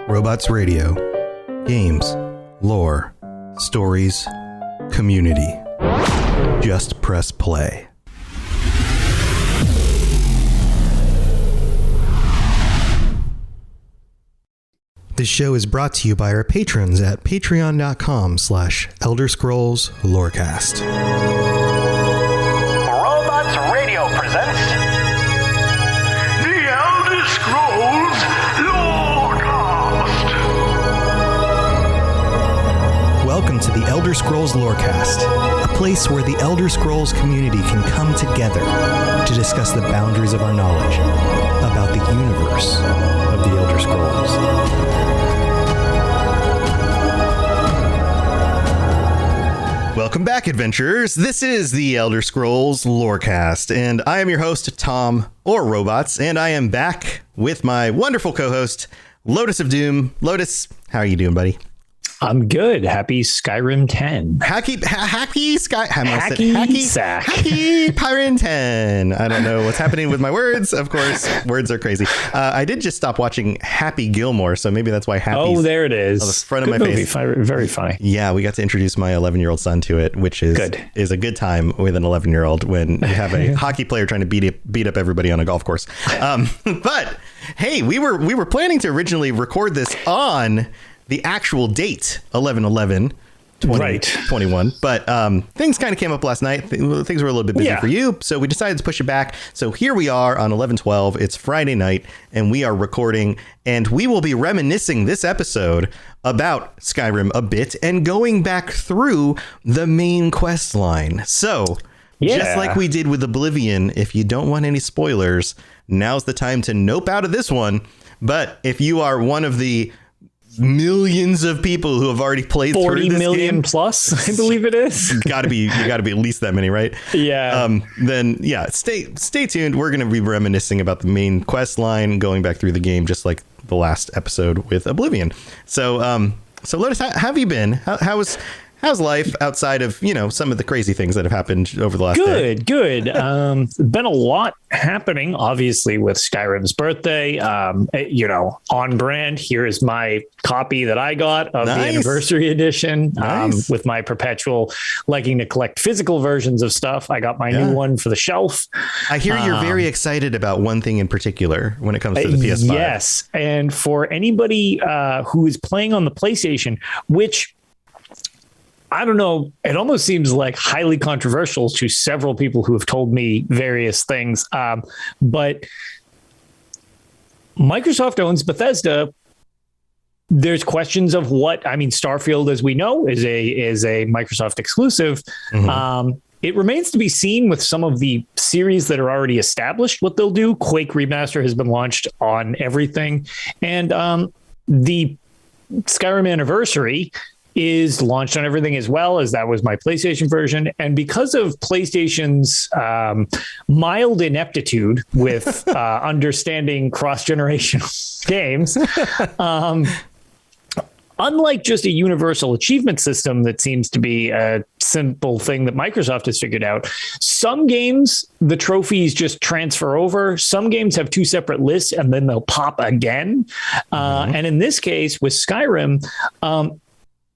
Robots Radio. Games, lore, stories, community. Just press play. This show is brought to you by our patrons at patreon.com/ElderScrollsLorecast. Robots Radio presents The Elder Scrolls Lorecast. Welcome to the Elder Scrolls Lorecast, a place where the Elder Scrolls community can come together to discuss the boundaries of our knowledge about the universe of the Elder Scrolls. Welcome back, adventurers. This is the Elder Scrolls Lorecast, and I am your host, Tom, or Robots, and I am back with my wonderful co-host, Lotus of Doom. Lotus, how are you doing, buddy? I'm good. Happy Skyrim 10. Happy Pyrin 10. I don't know what's happening with my words. Of course, words are crazy. I did just stop watching Happy Gilmore, so maybe that's why Happy's there it is. on the front good of my movie. face. Very funny. Yeah, we got to introduce my 11-year-old son to it, which is a good time with an 11-year-old when you have a hockey player trying to beat up everybody on a golf course. But hey, we were planning to originally record this on the actual date, 11/11/2021, but things kind of came up last night. Things were a little bit busy for you, so we decided to push it back. So here we are on 11/12. It's Friday night, and we are recording, and we will be reminiscing this episode about Skyrim a bit and going back through the main quest line. So just like we did with Oblivion, if you don't want any spoilers, now's the time to nope out of this one. But if you are one of the millions of people who have already played 40 through this million game, plus, I believe it is. you gotta be at least that many, right? Yeah. Then stay tuned. We're gonna be reminiscing about the main quest line, going back through the game, just like the last episode with Oblivion. So Lotus, how have you been? How's life outside of, some of the crazy things that have happened over the last day? Good. Been a lot happening, obviously, with Skyrim's birthday. On brand. Here is my copy that I got of the Anniversary Edition. With my perpetual liking to collect physical versions of stuff. I got my new one for the shelf. I hear you're very excited about one thing in particular when it comes to the PS5. Yes. And for anybody who is playing on the PlayStation, which I don't know, it almost seems like highly controversial to several people who have told me various things. But Microsoft owns Bethesda. There's questions of Starfield, as we know, is a Microsoft exclusive. Mm-hmm. It remains to be seen with some of the series that are already established what they'll do. Quake Remaster has been launched on everything. And the Skyrim Anniversary is launched on everything as well, as that was my PlayStation version. And because of PlayStation's mild ineptitude with understanding cross-generational games, unlike just a universal achievement system that seems to be a simple thing that Microsoft has figured out, some games, the trophies just transfer over. Some games have two separate lists and then they'll pop again. And in this case with Skyrim,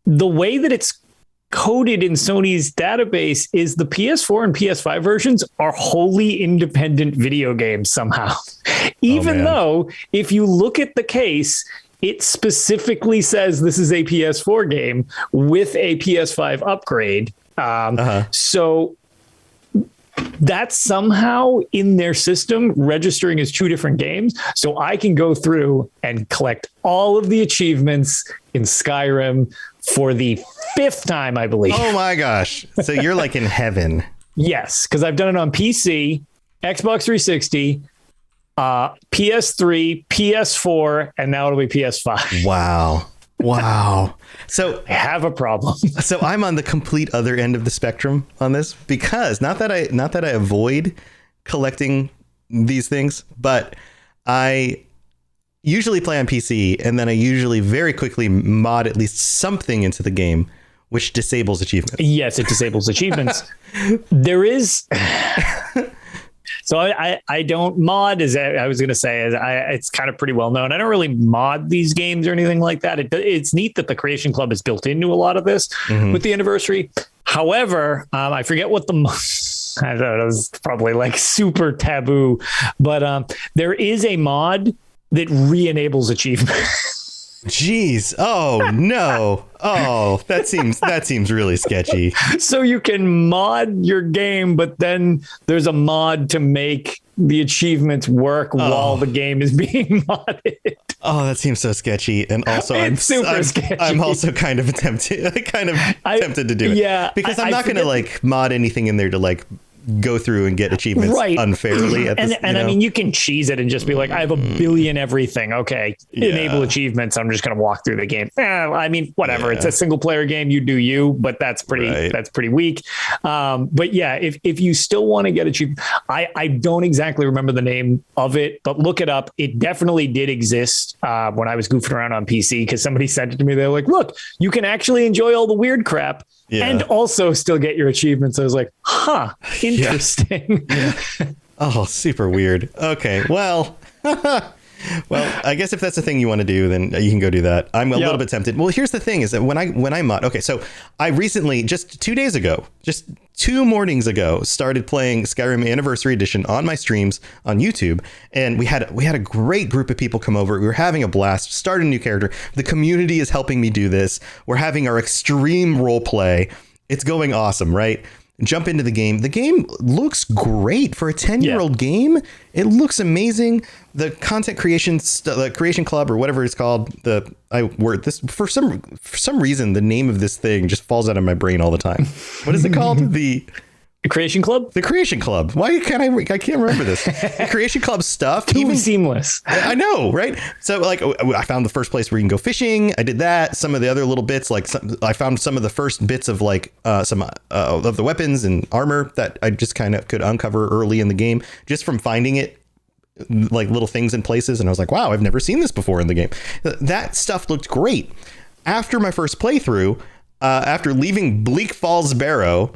the way that it's coded in Sony's database is the PS4 and PS5 versions are wholly independent video games somehow. Even though if you look at the case, it specifically says this is a PS4 game with a PS5 upgrade. So that's somehow in their system registering as two different games. So I can go through and collect all of the achievements in Skyrim for the 5th time, I believe. Oh my gosh. So you're like in heaven. Yes, because I've done it on PC, Xbox 360, PS3, PS4, and now it'll be PS5. Wow. So I have a problem. So I'm on the complete other end of the spectrum on this, because not that I avoid collecting these things, but I usually play on PC, and then I usually very quickly mod at least something into the game, which disables achievements. Yes, it disables achievements. There is So I don't mod, as I was going to say, it's kind of pretty well known. I don't really mod these games or anything like that. It's neat that the Creation Club is built into a lot of this with the Anniversary. However, I forget what I don't know, it was probably like super taboo, but there is a mod that re-enables achievements. Jeez. Oh no. Oh, that seems really sketchy. So you can mod your game, but then there's a mod to make the achievements work while the game is being modded. Oh, that seems so sketchy. And also I'm sketchy. I'm also kind of tempted to do it. Yeah. Because I'm not going to like mod anything in there to like go through and get achievements unfairly. I mean, you can cheese it and just be like, I have a billion everything. Okay, enable achievements. I'm just going to walk through the game. I mean, whatever. Yeah. It's a single player game. You do you, but that's pretty weak. But yeah, if you still want to get achievement, I don't exactly remember the name of it, but look it up. It definitely did exist when I was goofing around on PC because somebody sent it to me. They were like, look, you can actually enjoy all the weird crap and also still get your achievements. I was like, huh. Interesting. Yeah. Oh, super weird. Okay, well, I guess if that's the thing you want to do, then you can go do that. I'm a little bit tempted. Well, here's the thing is that when I mod, okay, so I recently, just 2 days ago, just 2 mornings ago, started playing Skyrim Anniversary Edition on my streams on YouTube. And we had a great group of people come over. We were having a blast, started a new character. The community is helping me do this. We're having our extreme role play. It's going awesome, right? Jump into the game. The game looks great for a 10-year-old game. It looks amazing. The content creation, the Creation Club or whatever it's called. For some reason, the name of this thing just falls out of my brain all the time. What is it called? The Creation Club? The Creation Club. Why can't I can't remember this. The Creation Club stuff. Even seamless. I know, right? So like I found the first place where you can go fishing. I did that. Some of the other little bits, like I found some of the first bits of like some of the weapons and armor that I just kind of could uncover early in the game just from finding it, like little things in places. And I was like, wow, I've never seen this before in the game. That stuff looked great. After my first playthrough, after leaving Bleak Falls Barrow,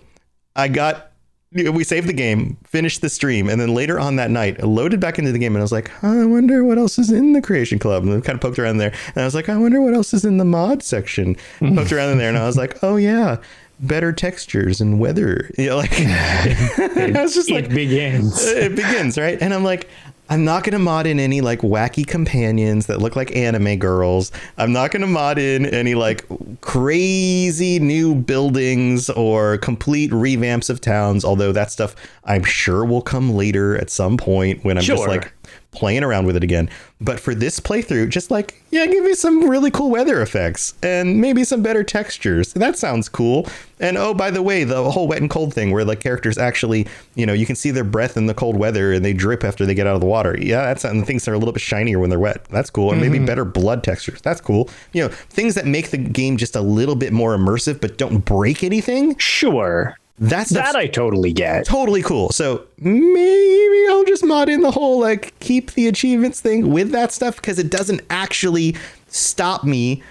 we saved the game, finished the stream, and then later on that night, I loaded back into the game and I was like, I wonder what else is in the Creation Club. And I kind of poked around there and I was like, I wonder what else is in the mod section. Poked around in there and I was like, oh yeah, better textures and weather. I was just like, it begins, right? And I'm like, I'm not going to mod in any like wacky companions that look like anime girls. I'm not going to mod in any like crazy new buildings or complete revamps of towns. Although that stuff I'm sure will come later at some point when I'm just like playing around with it again. But for this playthrough, just like, give me some really cool weather effects and maybe some better textures. That sounds cool. And oh, by the way, the whole wet and cold thing where like characters actually, you can see their breath in the cold weather and they drip after they get out of the water. Yeah, that's something. Things are a little bit shinier when they're wet. That's cool. And maybe better blood textures. That's cool. Things that make the game just a little bit more immersive, but don't break anything. Sure. That I totally get. Totally cool. So maybe I'll just mod in the whole like keep the achievements thing with that stuff because it doesn't actually stop me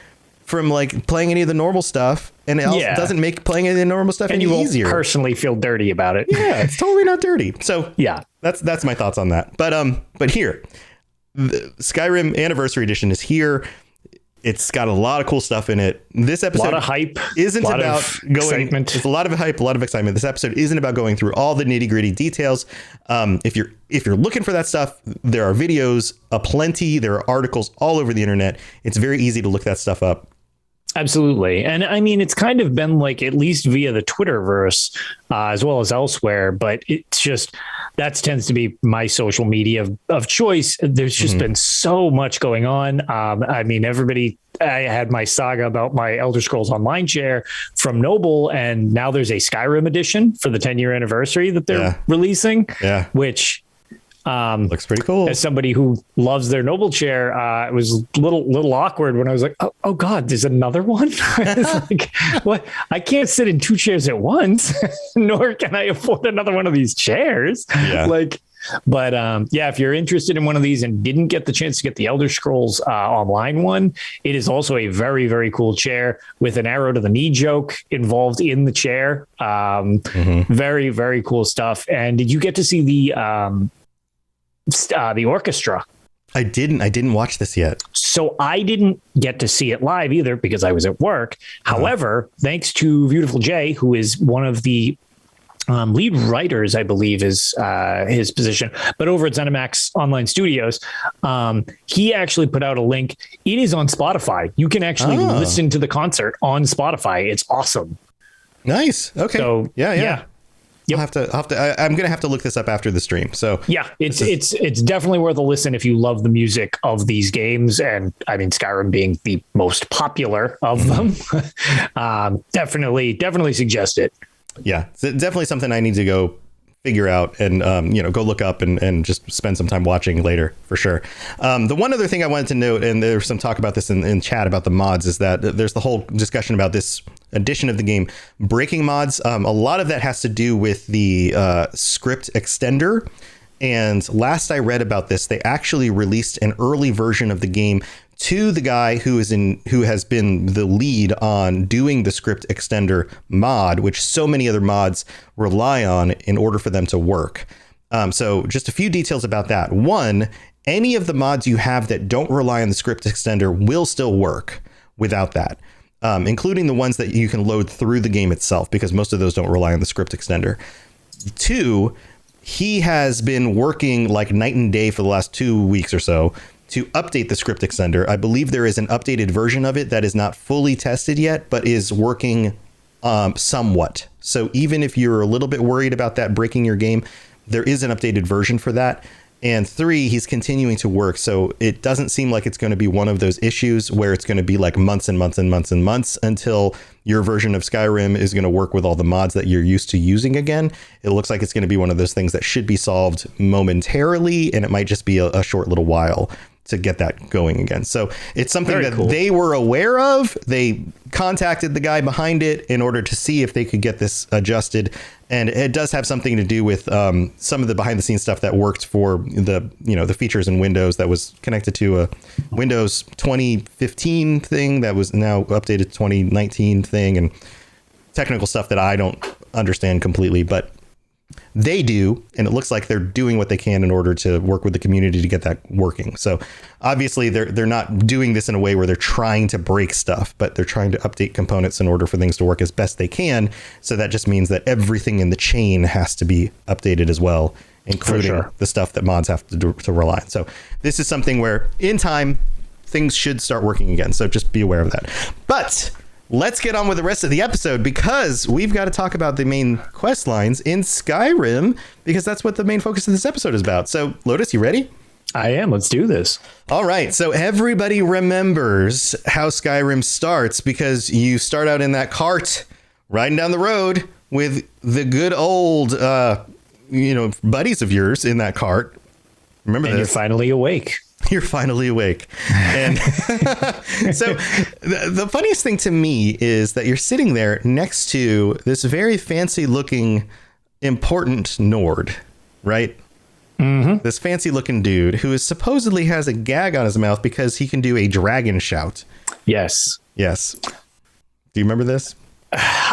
from like playing any of the normal stuff, and it also doesn't make playing any of the normal stuff any easier. And you won't personally feel dirty about it. Yeah, it's totally not dirty. So yeah, that's my thoughts on that. But here, the Skyrim Anniversary Edition is here. It's got a lot of cool stuff in it. This episode, a lot of hype, isn't about going. Excitement. It's a lot of hype, a lot of excitement. This episode isn't about going through all the nitty gritty details. If you're looking for that stuff, there are videos aplenty. There are articles all over the internet. It's very easy to look that stuff up. Absolutely. And I mean, it's kind of been like, at least via the Twitterverse, as well as elsewhere, but it's just, that tends to be my social media of choice. There's just been so much going on. I mean, I had my saga about my Elder Scrolls Online chair from Noble, and now there's a Skyrim edition for the 10-year anniversary that they're releasing, which looks pretty cool. As somebody who loves their Noble chair, it was a little awkward when I was like, oh God, there's another one. Like, what? I can't sit in 2 chairs at once, nor can I afford another one of these chairs. Yeah. Like, But yeah, if you're interested in one of these and didn't get the chance to get the Elder Scrolls Online one, it is also a very, very cool chair with an arrow to the knee joke involved in the chair. Very, very cool stuff. And did you get to see the orchestra? I didn't watch this yet. So I didn't get to see it live either because I was at work. However, thanks to Beautiful Jay, who is one of the lead writers, I believe is his position, but over at ZeniMax Online Studios, he actually put out a link. It is on Spotify. You can actually listen to the concert on Spotify. It's awesome. Nice. Okay. So yeah. Yep. I'm going to have to look this up after the stream. So yeah, it's definitely worth a listen if you love the music of these games. And I mean, Skyrim being the most popular of them, definitely suggest it. Yeah, it's definitely something I need to go figure out and, go look up and just spend some time watching later for sure. The one other thing I wanted to note, and there's some talk about this in chat about the mods, is that there's the whole discussion about this edition of the game breaking mods. A lot of that has to do with the script extender. And last I read about this, they actually released an early version of the game to the guy who has been the lead on doing the script extender mod, which so many other mods rely on in order for them to work. So just a few details about that. One, any of the mods you have that don't rely on the script extender will still work without that, including the ones that you can load through the game itself, because most of those don't rely on the script extender. Two, he has been working like night and day for the last 2 weeks or so to update the script extender. I believe there is an updated version of it that is not fully tested yet, but is working somewhat. So even if you're a little bit worried about that breaking your game, there is an updated version for that. And three, he's continuing to work. So it doesn't seem like it's going to be one of those issues where it's going to be like months and months and months and months until your version of Skyrim is going to work with all the mods that you're used to using again. It looks like it's going to be one of those things that should be solved momentarily, and it might just be a short little while to get that going again. So it's something that they were aware of. They contacted the guy behind it in order to see if they could get this adjusted. And it does have something to do with some of the behind the scenes stuff that worked for the features in Windows that was connected to a Windows 2015 thing that was now updated 2019 thing, and technical stuff that I don't understand completely, but they do, and it looks like they're doing what they can in order to work with the community to get that working. So obviously they're not doing this in a way where they're trying to break stuff, but they're trying to update components in order for things to work as best they can. So that just means that everything in the chain has to be updated as well, including the stuff that mods have to rely on. So this is something where in time things should start working again. So just be aware of that. But let's get on with the rest of the episode, because we've got to talk about the main quest lines in Skyrim, because that's what the main focus of this episode is about. So, Lotus, you ready? I am. Let's do this. All right. So everybody remembers how Skyrim starts, because you start out in that cart riding down the road with the good old, buddies of yours in that cart. Remember and this? You're finally awake. You're finally awake. And so the funniest thing to me is that you're sitting there next to this very fancy looking important Nord, right? Mm-hmm. This fancy looking dude who is supposedly has a gag on his mouth because he can do a dragon shout. Yes. Do you remember this?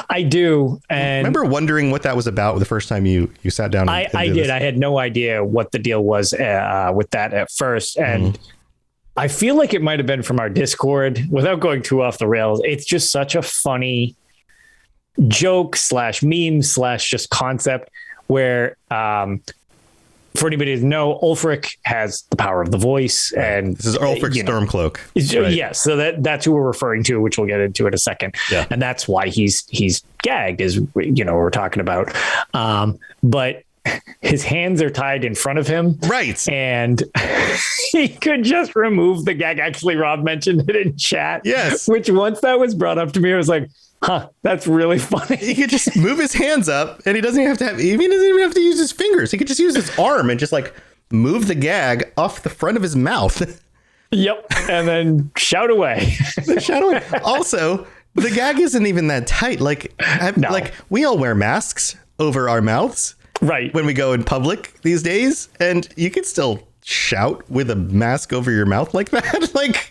I do. And remember wondering what that was about the first time you sat down? I did. I had no idea what the deal was with that at first. And I feel like it might have been from our Discord without going too off the rails. It's just such a funny joke / meme / just concept where, for anybody who doesn't know, Ulfric has the power of the voice, and this is Ulfric Stormcloak. Right? Yes, so that's who we're referring to, which we'll get into in a second. Yeah. And that's why he's gagged, is we're talking about. But his hands are tied in front of him, right? And he could just remove the gag. Actually, Rob mentioned it in chat. Yes, which once that was brought up to me, I was like, huh, that's really funny. He could just move his hands up, and he doesn't even have to use his fingers. He could just use his arm and just like move the gag off the front of his mouth. Yep. And then shout away. Also, the gag isn't even that tight. Like we all wear masks over our mouths. Right. when we go in public these days, and you can still shout with a mask over your mouth like that. Like,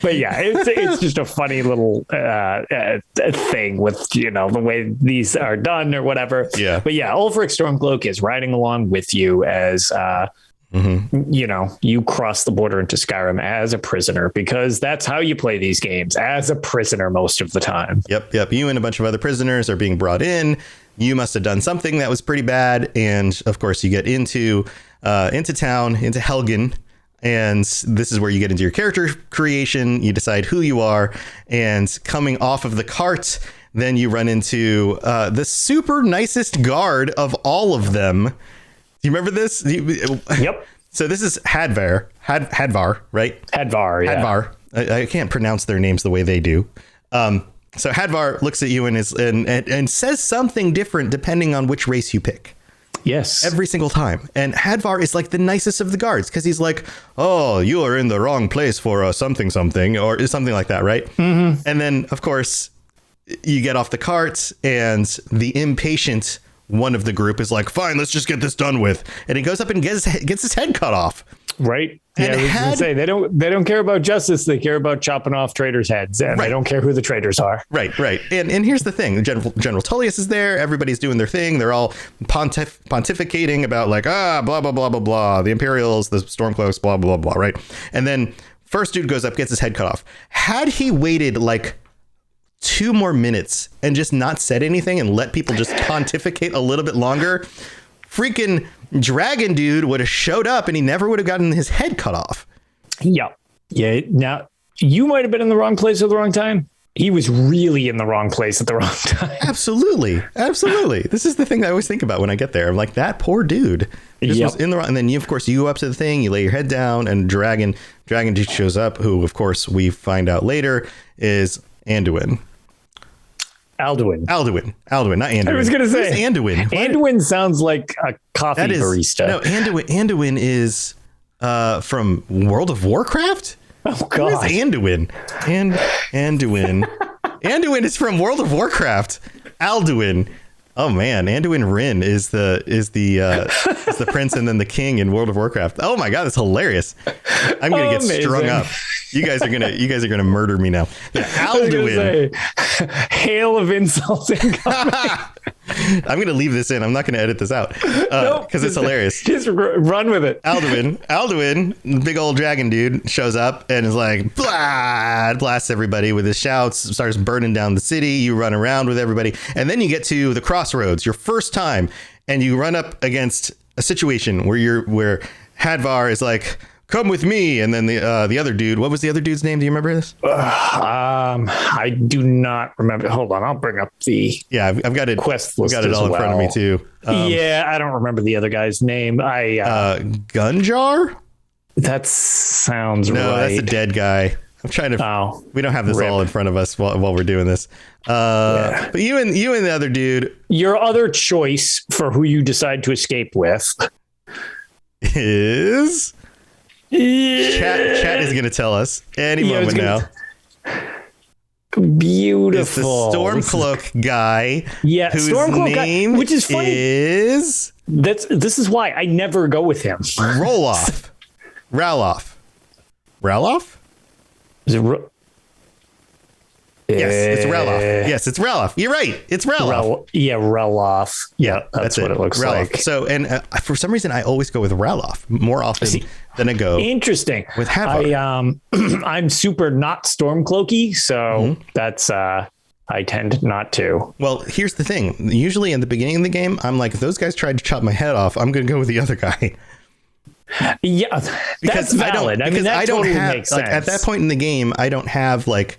but yeah, it's just a funny little thing with, the way these are done or whatever. Yeah. But yeah, Ulfric Stormcloak is riding along with you as, you cross the border into Skyrim as a prisoner, because that's how you play these games, as a prisoner most of the time. Yep. You and a bunch of other prisoners are being brought in. You must have done something that was pretty bad. And of course, you get into town, into Helgen. And this is where you get into your character creation. You decide who you are. And coming off of the cart, then you run into the super nicest guard of all of them. Do you remember this? Yep. So this is Hadvar, right? Hadvar, yeah. Hadvar. I can't pronounce their names the way they do. So Hadvar looks at you and says something different depending on which race you pick. Yes. Every single time. And Hadvar is like the nicest of the guards, because he's like, oh, you are in the wrong place for something, or something like that, right? Mm-hmm. And then, of course, you get off the cart, and the impatient one of the group is like, fine, let's just get this done with. And he goes up and gets his head cut off. Right. And I was gonna say, they don't care about justice. They care about chopping off traitors' heads, and they don't care who the traitors are. Right. And here's the thing: General Tullius is there. Everybody's doing their thing. They're all pontificating about like blah blah blah blah blah. The Imperials, the Stormcloaks, blah blah blah. Right. And then first dude goes up, gets his head cut off. Had he waited like 2 more minutes and just not said anything and let people just pontificate a little bit longer, freaking dragon dude would have showed up and he never would have gotten his head cut off. Yeah. Now, you might have been in the wrong place at the wrong time. He was really in the wrong place at the wrong time. Absolutely. This is the thing that I always think about when I get there. I'm like, that poor dude was in the wrong. And then you go up to the thing, you lay your head down, and dragon dude shows up, who of course we find out later is Anduin. Alduin, not Anduin. I was going to say Anduin. Anduin sounds like a coffee barista. No, Anduin is from World of Warcraft. Oh God, where's Anduin? Anduin. Anduin is from World of Warcraft. Alduin. Oh man, Anduin Wrynn is the prince and then the king in World of Warcraft. Oh my God, that's hilarious. I'm gonna get strung up. You guys are gonna murder me now. Yeah, Alduin. Hail of insults incoming. I'm gonna leave this in. I'm not gonna edit this out because it's hilarious. Just run with it. Alduin, big old dragon dude, shows up and is like, blasts everybody with his shouts, starts burning down the city. You run around with everybody, and then you get to the crossroads, your first time, and you run up against a situation where Hadvar is like, come with me, and then the other dude, what was the other dude's name? Do you remember this? I do not remember. Hold on, I'll bring up the I've got it. Quest list. I've got it all in front of me too. I don't remember the other guy's name. Gunjar. That sounds right. No, that's a dead guy. I'm trying to. We don't have this all in front of us while we're doing this. But you and the other dude. Your other choice for who you decide to escape with is. Chat is going to tell us any moment now. Beautiful. It's the Stormcloak guy. Yeah, whose Stormcloak name guy, which is funny. This is why I never go with him. Ralof. Is it Yes, it's Ralof. You're right. It's Ralof. Ralof. Yeah, that's what it looks Ralof. like. So, and for some reason, I always go with Ralof more often than I go. Interesting. With Hadvar. I'm super not Stormcloaky, so that's I tend not to. Well, here's the thing. Usually in the beginning of the game, I'm like, if those guys tried to chop my head off, I'm going to go with the other guy. Yeah, that's valid. I mean, that totally makes sense. At that point in the game, I don't have like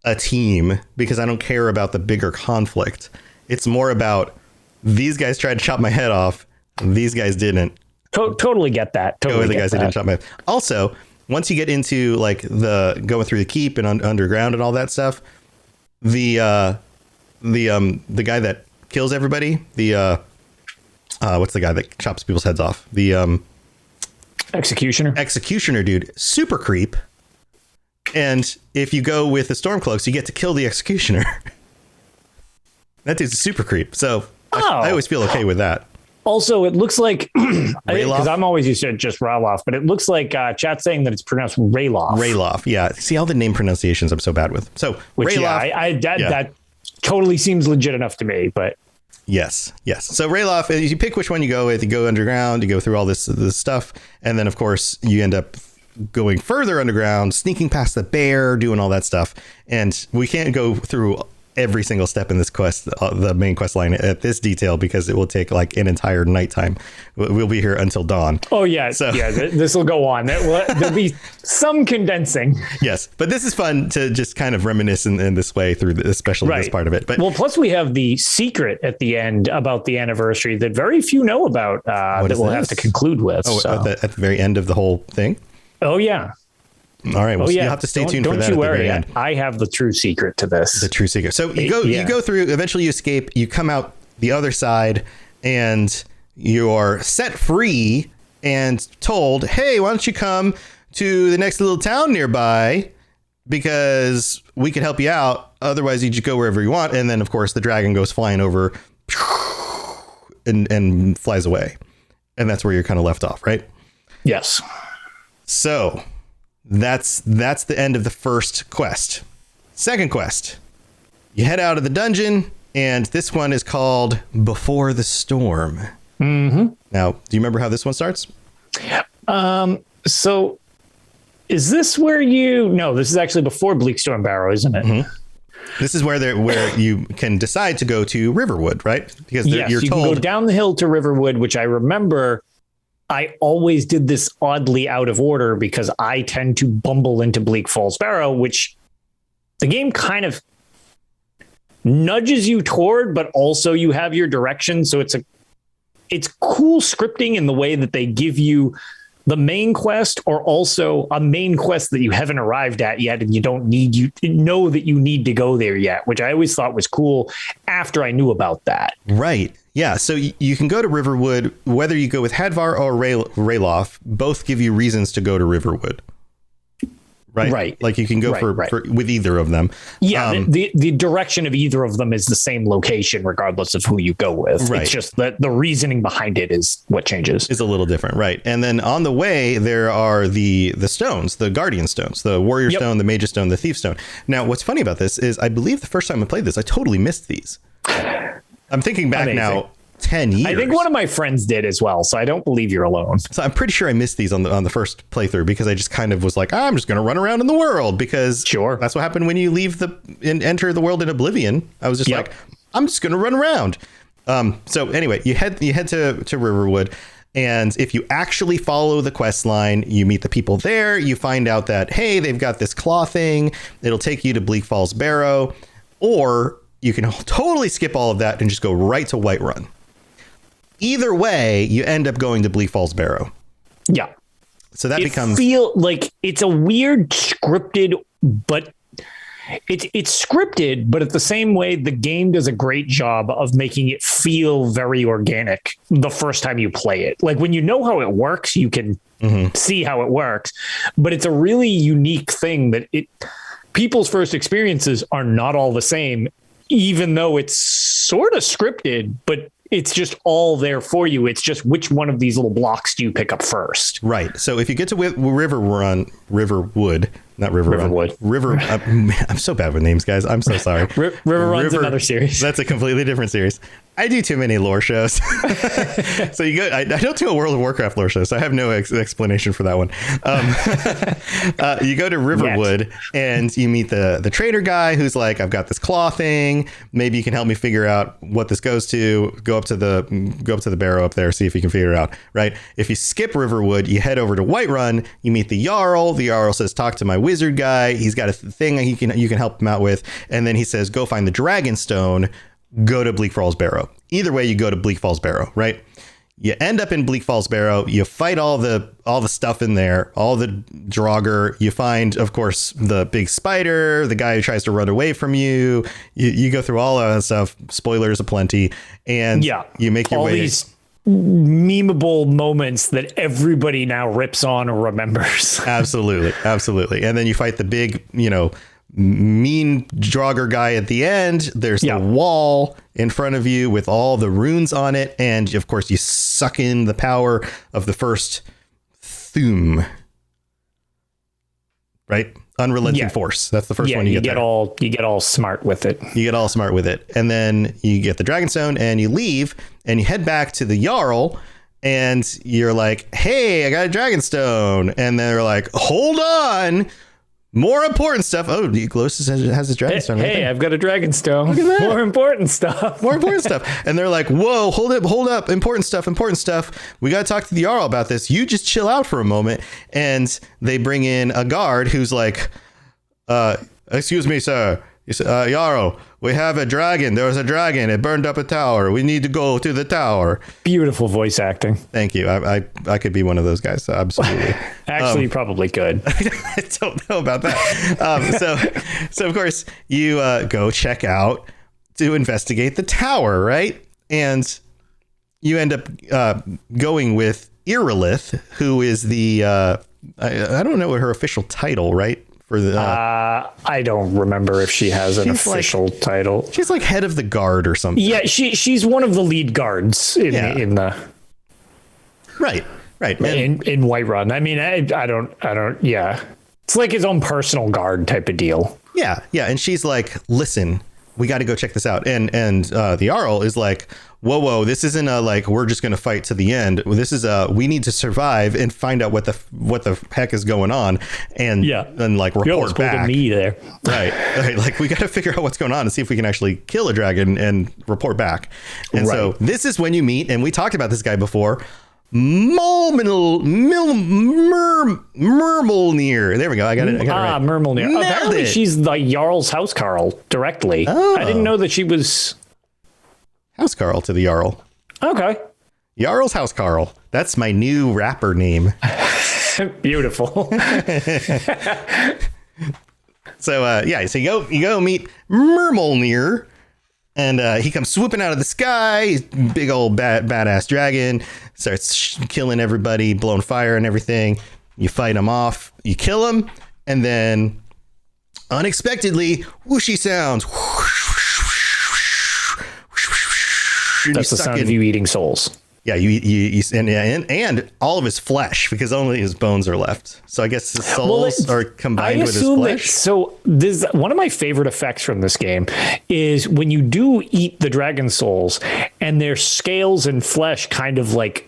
a team because I don't care about the bigger conflict. It's more about these guys tried to chop my head off. These guys didn't. Totally get that. Totally the guys that didn't chop my head. Also, once you get into like the going through the keep and underground and all that stuff, the guy that kills everybody, what's the guy that chops people's heads off? The executioner dude, super creep. And if you go with the Stormcloaks, you get to kill the executioner. That dude's a super creep. So I always feel okay with that. Also, it looks like, Ralof? because I'm always used to just Ralof, but it looks like chat's saying that it's pronounced Ralof. Ralof, yeah. See, all the name pronunciations I'm so bad with. So, which, Ralof, that totally seems legit enough to me, but. Yes. So Ralof, you pick which one you go with. You go underground, you go through all this stuff, and then, of course, you end up going further underground, sneaking past the bear, doing all that stuff. And we can't go through every single step in this quest, the main quest line at this detail, because it will take like an entire nighttime. We'll be here until dawn. Oh yeah. So yeah, this will go on. There'll be some condensing. Yes. But this is fun to just kind of reminisce in this way through especially this part of it. But plus we have the secret at the end about the anniversary that very few know about, that we'll have to conclude with. At the very end of the whole thing. Oh yeah. All right. Well, you'll have to stay tuned for that. Don't you worry. End. I have the true secret to this. The true secret. So you go through. Eventually, you escape. You come out the other side, and you are set free and told, "Hey, why don't you come to the next little town nearby? Because we can help you out. Otherwise, you just go wherever you want." And then, of course, the dragon goes flying over and flies away, and that's where you're kind of left off, right? Yes. So. That's the end of the first quest. Second quest. You head out of the dungeon, and this one is called Before the Storm. Mm-hmm. Now, do you remember how this one starts? So is this where no, this is actually before Bleakstorm Barrow, isn't it? Mm-hmm. This is where you can decide to go to Riverwood, right? Because you're told you can go down the hill to Riverwood, which I remember I always did this oddly out of order because I tend to bumble into Bleak Falls Barrow, which the game kind of nudges you toward, but also you have your direction. So it's cool scripting in the way that they give you the main quest, or also a main quest that you haven't arrived at yet, and you know that you need to go there yet, which I always thought was cool after I knew about that. Right. Yeah. So you can go to Riverwood, whether you go with Hadvar or Ralof, both give you reasons to go to Riverwood. Right. Like you can go for with either of them. Yeah. The direction of either of them is the same location, regardless of who you go with. Right. It's just that the reasoning behind it is what changes. Is a little different. Right. And then on the way, there are the stones, the Guardian stones, the Warrior Stone, the Mage's Stone, the Thief Stone. Now, what's funny about this is I believe the first time I played this, I totally missed these. I'm thinking back now 10 years. I think one of my friends did as well, so I don't believe you're alone. So I'm pretty sure I missed these on the first playthrough because I just kind of was like, I'm just going to run around in the world because that's what happened when you leave and enter the world in Oblivion. I was just like, I'm just going to run around. So anyway, you head to Riverwood, and if you actually follow the quest line, you meet the people there. You find out that, hey, they've got this claw thing. It'll take you to Bleak Falls Barrow, or you can totally skip all of that and just go right to Whiterun. Either way, you end up going to Bleak Falls Barrow. Yeah. So that becomes feel like it's a weird scripted, but it's scripted, but at the same way, the game does a great job of making it feel very organic the first time you play it. Like when you know how it works, you can see how it works, but it's a really unique thing that people's first experiences are not all the same, even though it's sort of scripted, but it's just all there for you. It's just which one of these little blocks do you pick up first? Right. So if you get to Riverwood, not Riverwood. I'm so bad with names, guys. I'm so sorry. Riverrun's another series. That's a completely different series. I do too many lore shows. So you go. I don't do a World of Warcraft lore show, so I have no explanation for that one. You go to Riverwood and you meet the trader guy who's like, I've got this claw thing. Maybe you can help me figure out what this goes to. Go up to the barrow up there, see if you can figure it out. Right. If you skip Riverwood, you head over to Whiterun. You meet the Jarl. The Jarl says, talk to my wizard guy. He's got a thing you can help him out with. And then he says, go find the Dragon Stone. Go to Bleak Falls Barrow. Either way, you go to Bleak Falls Barrow, right? You end up in Bleak Falls Barrow. You fight all the stuff in there, all the Draugr. You find, of course, the big spider, the guy who tries to run away from you. You go through all of that stuff. Spoilers aplenty, and you make your way. All these memeable moments that everybody now rips on or remembers. Absolutely. And then you fight the big, mean Draugr guy at the end. There's the wall in front of you with all the runes on it. And of course, you suck in the power of the first Thum. Right? Unrelenting force. That's the first one you get there. You get all smart with it. You get all smart with it. And then you get the Dragonstone and you leave and you head back to the Jarl. And you're like, hey, I got a Dragonstone. And they're like, hold on. More important stuff. Oh, Glosis has his Dragonstone. Hey, I've got a Dragonstone. Look at that. More important stuff. More important stuff. And they're like, whoa, hold up. Important stuff. We got to talk to the Jarl about this. You just chill out for a moment. And they bring in a guard who's like, excuse me, sir. Jarl, we have a dragon. There was a dragon. It burned up a tower. We need to go to the tower. Beautiful voice acting. Thank you. I could be one of those guys. So absolutely. Actually, you probably could. I don't know about that. So of course you go check out to investigate the tower, right? And you end up going with Irilith, who is the I don't know what her official title, right? For the I don't remember if she has an official title. She's like head of the guard or something. Yeah, she's one of the lead guards in the right in Whiterun. I mean, I don't. Yeah, it's like his own personal guard type of deal. Yeah, and she's like, listen, we got to go check this out. And the Jarl is like, whoa, this isn't a like we're just going to fight to the end. This is we need to survive and find out what the heck is going on and like report back. To me there. Right. Like we got to figure out what's going on and see if we can actually kill a dragon and report back. And so this is when you meet, and we talked about this guy before, Myrmulnir. There we go. I got it right. Myrmulnir. Apparently she's the Jarl's housecarl directly. Oh. I didn't know that she was housecarl to the Jarl. Okay. Jarl's housecarl. That's my new rapper name. Beautiful. So so you go meet Myrmulnir. And he comes swooping out of the sky, big old badass dragon, starts killing everybody, blowing fire and everything. You fight him off, you kill him, and then unexpectedly, whooshy sounds. That's the sound of you eating souls. Yeah, you and all of his flesh, because only his bones are left. So I guess the souls are combined with his flesh. So this one of my favorite effects from this game is when you do eat the dragon souls and their scales and flesh kind of like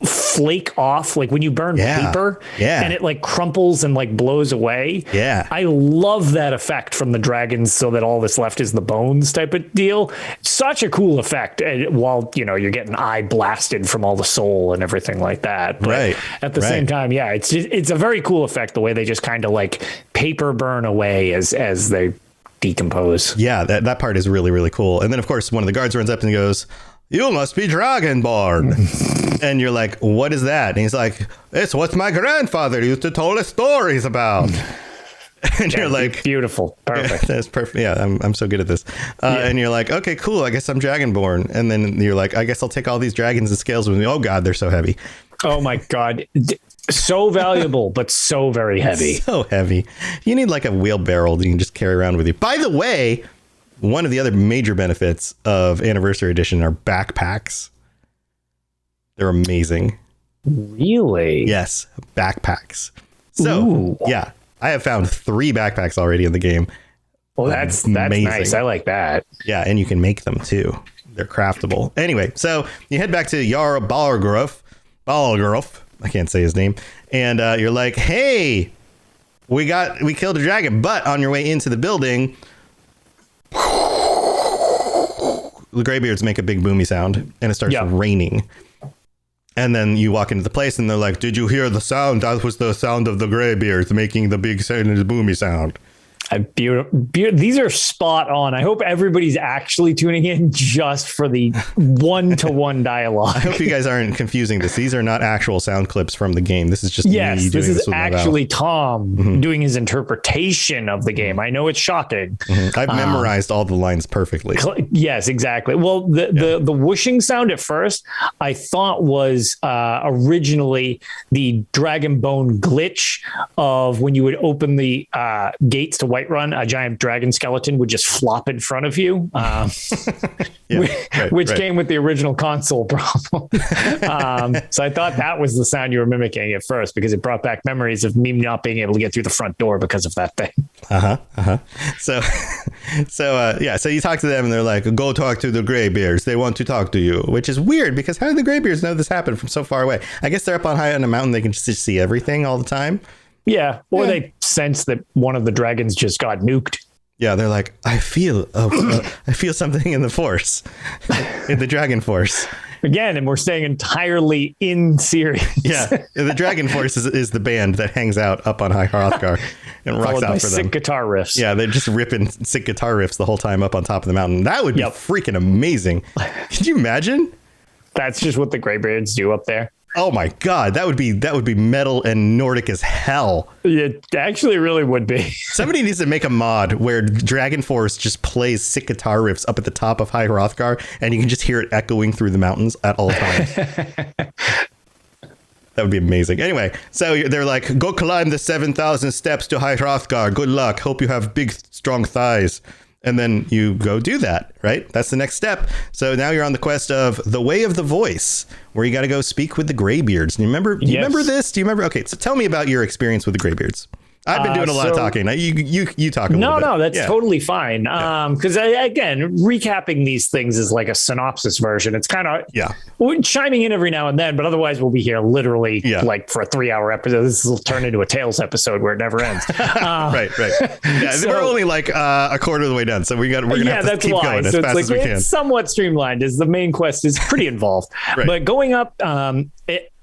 flake off, like when you burn paper and it like crumples and like blows away. I love that effect from the dragons, so that all that's left is the bones type of deal. Such a cool effect, while you're getting eye blasted from all the soul and everything like that. But at the same time, it's a very cool effect, the way they just kind of like paper burn away as they decompose. That part is really, really cool. And then of course one of the guards runs up and goes, "You must be Dragonborn." And you're like, "What is that?" And he's like, "It's what my grandfather used to tell us stories about." And you're like, "Beautiful, perfect." That's perfect. Yeah, I'm so good at this. And you're like, "Okay, cool. I guess I'm Dragonborn." And then you're like, "I guess I'll take all these dragons and scales with me." Oh God, they're so heavy. Oh my God. So valuable, but so very heavy. So heavy. You need like a wheelbarrow that you can just carry around with you. By the way, one of the other major benefits of Anniversary Edition are backpacks. They're amazing. Really? Yes, backpacks. So, I have found 3 backpacks already in the game. Well, that's nice. I like that. Yeah, and you can make them too. They're craftable. Anyway, so you head back to Jarl Balgruuf. I can't say his name. And you're like, "Hey, we killed a dragon," but on your way into the building, the graybeards make a big boomy sound and it starts raining. And then you walk into the place and they're like, "Did you hear the sound? That was the sound of the graybeards making the big sound and the boomy sound." These are spot on. I hope everybody's actually tuning in just for the one-to-one dialogue. I hope you guys aren't confusing this. These are not actual sound clips from the game. This is just me doing this with actually Tom doing his interpretation of the game. I know it's shocking. I've memorized all the lines perfectly. Yes, exactly. Well, the whooshing sound at first I thought was originally the dragon bone glitch of when you would open the gates to Whiterun, a giant dragon skeleton would just flop in front of you, which came with the original console problem. So I thought that was the sound you were mimicking at first because it brought back memories of me not being able to get through the front door because of that thing. So you talk to them and they're like, go talk to the Greybeards. They want to talk to you, which is weird because how did the Greybeards know this happened from so far away? I guess they're up on high on a mountain. They can just see everything all the time. Yeah. Or they sense that one of the dragons just got nuked. Yeah. They're like, I feel something in the force, in the dragon force. Again, and we're staying entirely in series. Yeah. The Dragon Force is the band that hangs out up on High Hrothgar and rocks out for them. Sick guitar riffs. Yeah. They're just ripping sick guitar riffs the whole time up on top of the mountain. That would be freaking amazing. Could you imagine? That's just what the Greybeards do up there. Oh my God, that would be metal and Nordic as hell. It actually really would be. Somebody needs to make a mod where Dragon Force just plays sick guitar riffs up at the top of High Hrothgar, and you can just hear it echoing through the mountains at all times. That would be amazing. Anyway, so they're like, go climb the 7,000 steps to High Hrothgar. Good luck. Hope you have big, strong thighs. And then you go do that, right? That's the next step. So now you're on the quest of the Way of the Voice, where you got to go speak with the Greybeards. Do you remember this? Do you remember? Okay, so tell me about your experience with the Greybeards. I've been doing a lot of talking. Now you talk a little bit. No, that's totally fine. Because again, recapping these things is like a synopsis version. It's kind of we're chiming in every now and then, but otherwise we'll be here literally like for a 3-hour episode. This will turn into a Tales episode where it never ends. Right. Yeah, so, we're only like a quarter of the way done, so we're gonna have to keep going as fast as we can. It's somewhat streamlined, as the main quest is pretty involved. But going up,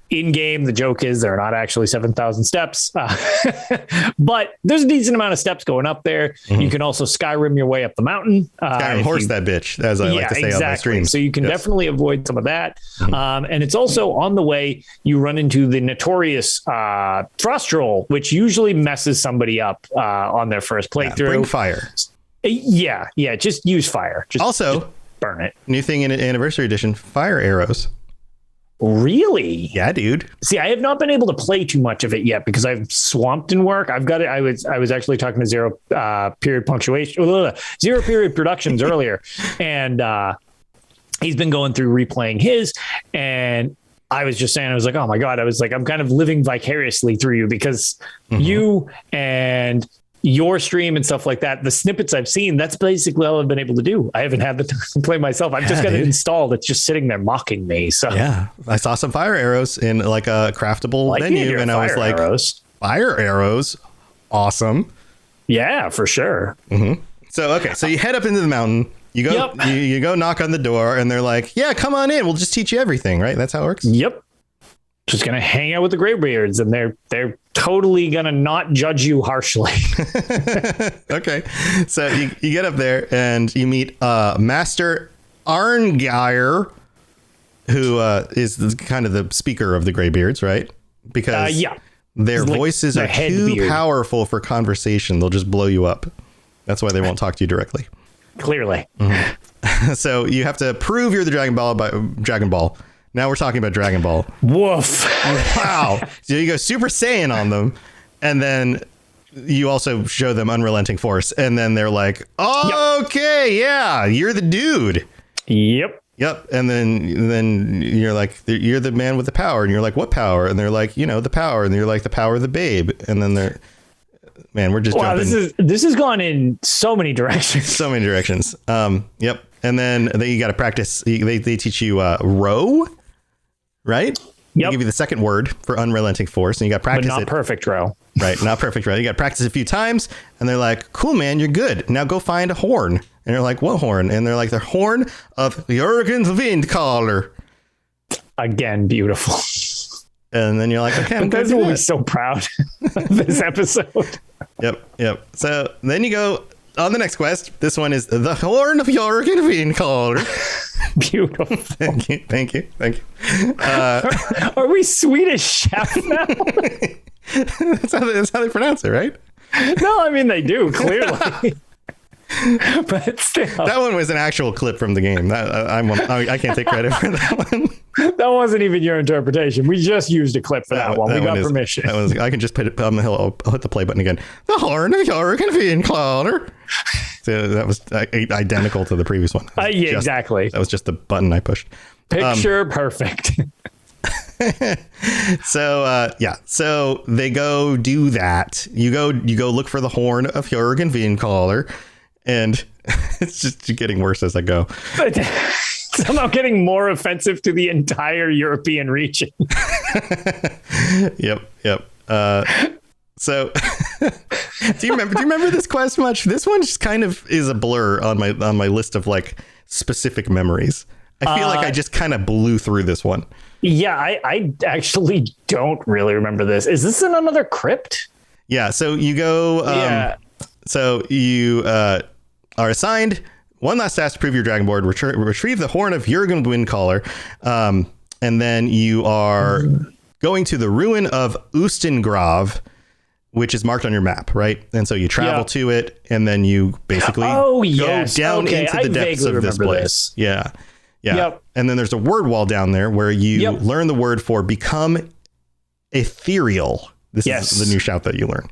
in game, the joke is there are not actually 7,000 steps, but there's a decent amount of steps going up there. Mm-hmm. You can also Skyrim your way up the mountain. Skyrim horse that bitch, as I like to say on my stream. So you can definitely avoid some of that. Mm-hmm. And it's also on the way, you run into the notorious thrust roll, which usually messes somebody up on their first playthrough. Bring fire. Yeah, just use fire. Just burn it. New thing in Anniversary Edition, fire arrows. Really? Yeah, dude. See, I have not been able to play too much of it yet because I've swamped in work. I've got it. I was actually talking to Zero Period Productions earlier, and he's been going through replaying his, and I was just saying, I was like, oh my God, I'm kind of living vicariously through you because you and your stream and stuff like that, the snippets I've seen, that's basically all I've been able to do. I haven't had the time to play myself. I've just got it installed. It's just sitting there mocking me. So yeah, I saw some fire arrows in like a craftable menu, and I was like, fire arrows, awesome. Yeah, for sure. Mm-hmm. So so you head up into the mountain. You go, you go knock on the door, and they're like, yeah, come on in. We'll just teach you everything. Right? That's how it works. Yep. Just gonna hang out with the Greybeards, and they're totally gonna not judge you harshly. Okay, so you get up there and you meet Master Arngeir, who is kind of the speaker of the Greybeards, right? Because their voices are too powerful for conversation; they'll just blow you up. That's why they won't talk to you directly. Clearly. Mm-hmm. So you have to prove you're the Dragon Ball. Now we're talking about Dragon Ball. Woof. Wow. So you go Super Saiyan on them, and then you also show them Unrelenting Force, and then they're like, okay, yeah, you're the dude. Yep. And then you're like, you're the man with the power, and you're like, what power? And they're like, the power, and you're like, the power of the babe. And then they're, man, we're just jumping. This has gone in so many directions. Yep. And then you got to practice. They teach you row. Right? They give you the second word for Unrelenting Force, and you got to practice it. But not perfect row. Right, not perfect row. You got to practice a few times, and they're like, cool, man, you're good. Now go find a horn. And you're like, what horn? And they're like, the horn of Jürgen's Windcaller. Again, beautiful. And then you're like, okay, I'm going to be so proud of this episode. Yep. So then you go on the next quest. This one is the horn of Jürgen's Windcaller. Beautiful. Thank you. Are we Swedish chef now? that's how they pronounce it, right? No, I mean they do, clearly. But still, That one was an actual clip from the game. I can't take credit for that one. that wasn't even your interpretation. We just used a clip for that one. We got permission. I can just put it on the hill. I'll hit the play button again. The horn of your convenient cloner. So that was identical to the previous one. Exactly. That was just the button I pushed. Picture perfect. So they go do that. You go look for the horn of Jurgen Wiencaller, and it's just getting worse as I go. But somehow getting more offensive to the entire European region. Yep. So do you remember this quest much? This one just kind of is a blur on my list of like specific memories. I feel like I just kind of blew through this one. Yeah, I actually don't really remember this. Is this in another crypt? Yeah, so you go... So you are assigned one last task to prove your Dragonborn. Retrieve the horn of Jurgen Windcaller. And then you are going to the ruin of Ustengrav, which is marked on your map, right? And so you travel to it, and then you basically go down into the depths of this place. Yeah. Yep. And then there's a word wall down there where you learn the word for become ethereal. This is the new shout that you learn.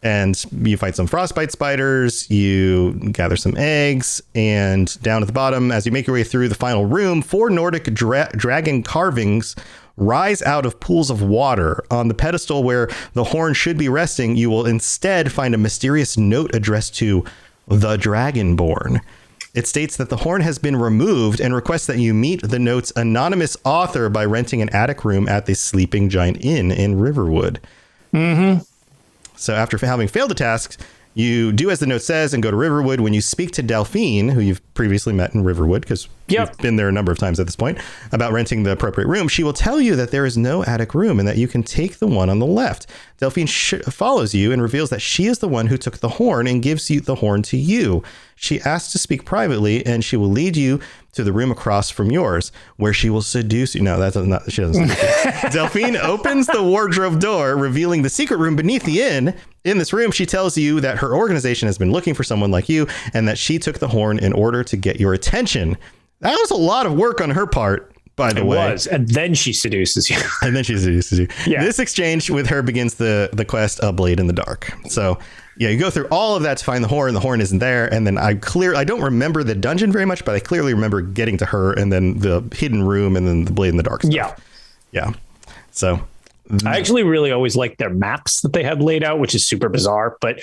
And you fight some frostbite spiders, you gather some eggs, and down at the bottom, as you make your way through the final room, 4 Nordic dragon carvings rise out of pools of water. On the pedestal where the horn should be resting, you will instead find a mysterious note addressed to the Dragonborn. It states that the horn has been removed and requests that you meet the note's anonymous author by renting an attic room at the Sleeping Giant Inn in Riverwood. Mm-hmm. So after having failed the tasks, you do as the note says and go to Riverwood. When you speak to Delphine, who you've previously met in Riverwood, because you've been there a number of times at this point, about renting the appropriate room, she will tell you that there is no attic room and that you can take the one on the left. Delphine follows you and reveals that she is the one who took the horn and gives you the horn to you. She asks to speak privately, and she will lead you to the room across from yours, where she will seduce you. No, that's not. She doesn't. Delphine opens the wardrobe door, revealing the secret room beneath the inn. In this room, she tells you that her organization has been looking for someone like you, and that she took the horn in order to get your attention. That was a lot of work on her part, by the way. It was, and then she seduces you. Yeah. This exchange with her begins the quest, A Blade in the Dark. So, yeah, you go through all of that to find the horn. The horn isn't there. And then I don't remember the dungeon very much, but I clearly remember getting to her and then the hidden room and then the Blade in the Dark stuff. Yeah. So I actually really always liked their maps that they had laid out, which is super bizarre. But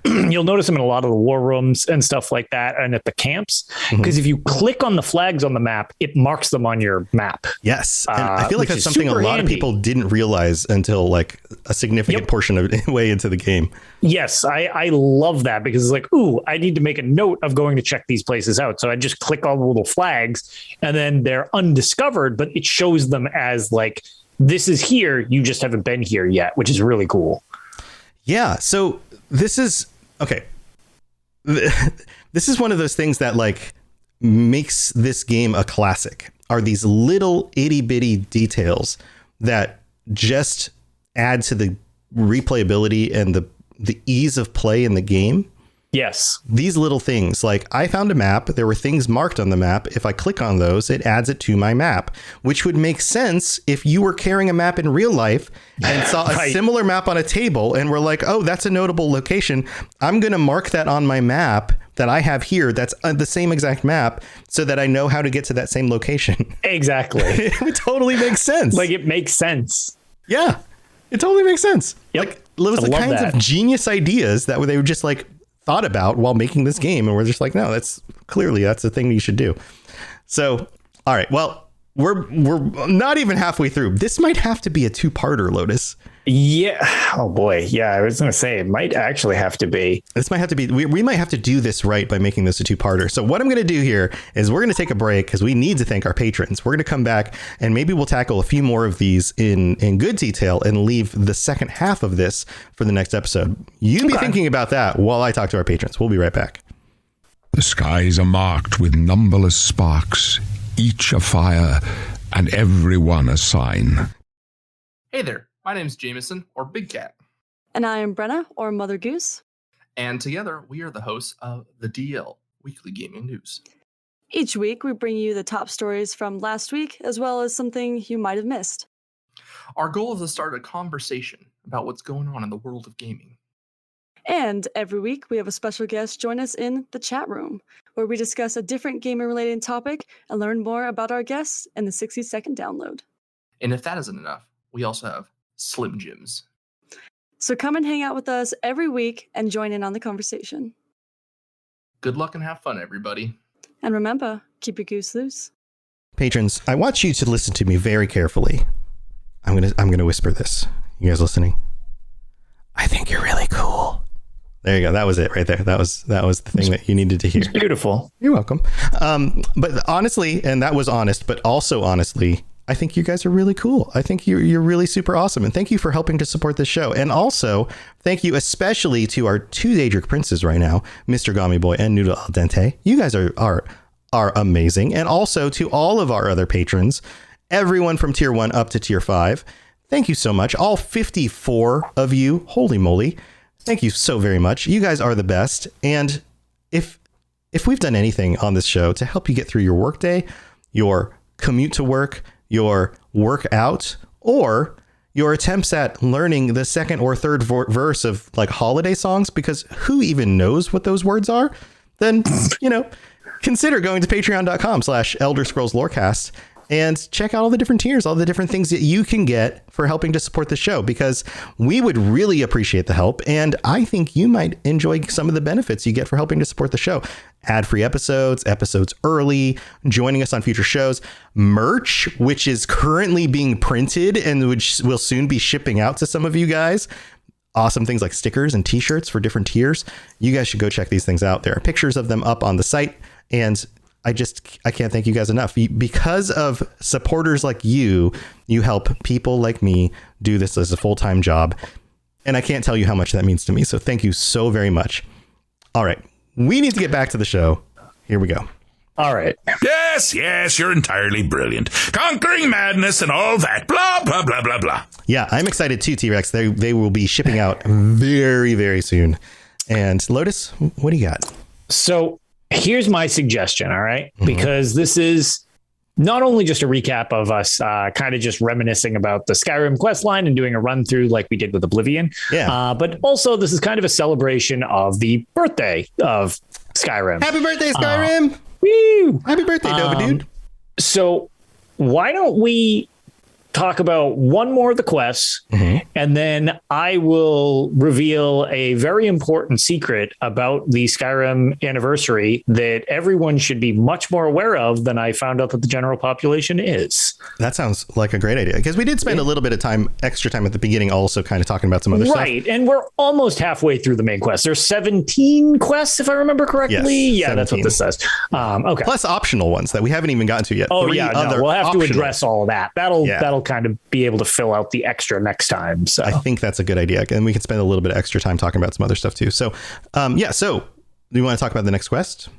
you'll notice them in a lot of the war rooms and stuff like that, and at the camps, because if you click on the flags on the map, it marks them on your map. Yes, and I feel like that's something a lot of people didn't realize until like a significant portion of it way into the game. Yes, I love that, because it's like, ooh, I need to make a note of going to check these places out. So I just click all the little flags, and then they're undiscovered, but it shows them as like, this is here, you just haven't been here yet, which is really cool. Yeah, so this is okay. This is one of those things that like makes this game a classic, are these little itty bitty details that just add to the replayability and the ease of play in the game. Yes. These little things, like I found a map, there were things marked on the map. If I click on those, it adds it to my map, which would make sense if you were carrying a map in real life and saw a similar map on a table and were like, oh, that's a notable location. I'm going to mark that on my map that I have here. That's the same exact map so that I know how to get to that same location. Exactly. It totally makes sense. Like it makes sense. Yeah, it totally makes sense. Yep. Like those are the kinds of genius ideas that they were just like thought about while making this game, and we're just like, no, that's the thing you should do. So, all right, well, we're not even halfway through. This might have to be a 2-parter, Lotus. Yeah. Oh boy. Yeah, I was gonna say it might actually have to be. This might have to be. We might have to do this right by making this a 2-parter. So what I'm going to do here is we're going to take a break because we need to thank our patrons. We're going to come back and maybe we'll tackle a few more of these in good detail and leave the second half of this for the next episode. You be thinking about that while I talk to our patrons. We'll be right back. The skies are marked with numberless sparks, each a fire, and every one a sign. Hey there. My name's Jameson, or Big Cat. And I am Brenna, or Mother Goose. And together, we are the hosts of the DL Weekly Gaming News. Each week, we bring you the top stories from last week, as well as something you might have missed. Our goal is to start a conversation about what's going on in the world of gaming. And every week, we have a special guest join us in the chat room, where we discuss a different gaming-related topic and learn more about our guests in the 60-second download. And if that isn't enough, we also have Slim Jims. So come and hang out with us every week and join in on the conversation. Good luck and have fun, everybody. And remember, keep your goose loose. Patrons, I want you to listen to me very carefully. I'm gonna whisper this. You guys listening? I think you're really cool. There you go. That was it right there. That was the thing that you needed to hear. It's beautiful. You're welcome. But honestly, and that was honest, but also honestly, I think you guys are really cool. I think you're really super awesome. And thank you for helping to support this show. And also, thank you especially to our two Daedric princes right now, Mr. Gummy Boy and Noodle Al Dente. You guys are amazing. And also to all of our other patrons, everyone from tier 1 up to tier 5. Thank you so much. All 54 of you. Holy moly. Thank you so very much. You guys are the best. And if we've done anything on this show to help you get through your workday, your commute to work, your workout, or your attempts at learning the second or third verse of like holiday songs, because who even knows what those words are, then, consider going to patreon.com/Elder Scrolls Lorecast and check out all the different tiers, all the different things that you can get for helping to support the show, because we would really appreciate the help. And I think you might enjoy some of the benefits you get for helping to support the show. Ad-free episodes early, joining us on future shows, merch, which is currently being printed and which will soon be shipping out to some of you guys. Awesome things like stickers and t-shirts for different tiers. You guys should go check these things out. There are pictures of them up on the site, and I can't thank you guys enough. Because of supporters like you help people like me do this as a full-time job. And I can't tell you how much that means to me. So thank you so very much. All right. We need to get back to the show. Here we go. All right. Yes, you're entirely brilliant. Conquering madness and all that. Blah, blah, blah, blah, blah. Yeah, I'm excited too, T-Rex. They will be shipping out very, very soon. And Lotus, what do you got? So here's my suggestion, all right? Mm-hmm. Because this is not only just a recap of us kind of just reminiscing about the Skyrim quest line and doing a run through like we did with Oblivion, but also this is kind of a celebration of the birthday of Skyrim. Happy birthday, Skyrim! Woo! Happy birthday, Nova dude. So why don't we talk about one more of the quests, and then I will reveal a very important secret about the Skyrim anniversary that everyone should be much more aware of than I found out that the general population is. That sounds like a great idea, because we did spend a little bit of extra time at the beginning also kind of talking about some other stuff. Right, and we're almost halfway through the main quest. There's 17 quests, if I remember correctly. Yes, yeah, 17. That's what this says. Okay. Plus optional ones that we haven't even gotten to yet. Oh, we'll have to address all of that. That'll kind of be able to fill out the extra next time. So I think that's a good idea. And we can spend a little bit of extra time talking about some other stuff too. So, so do you want to talk about the next quest?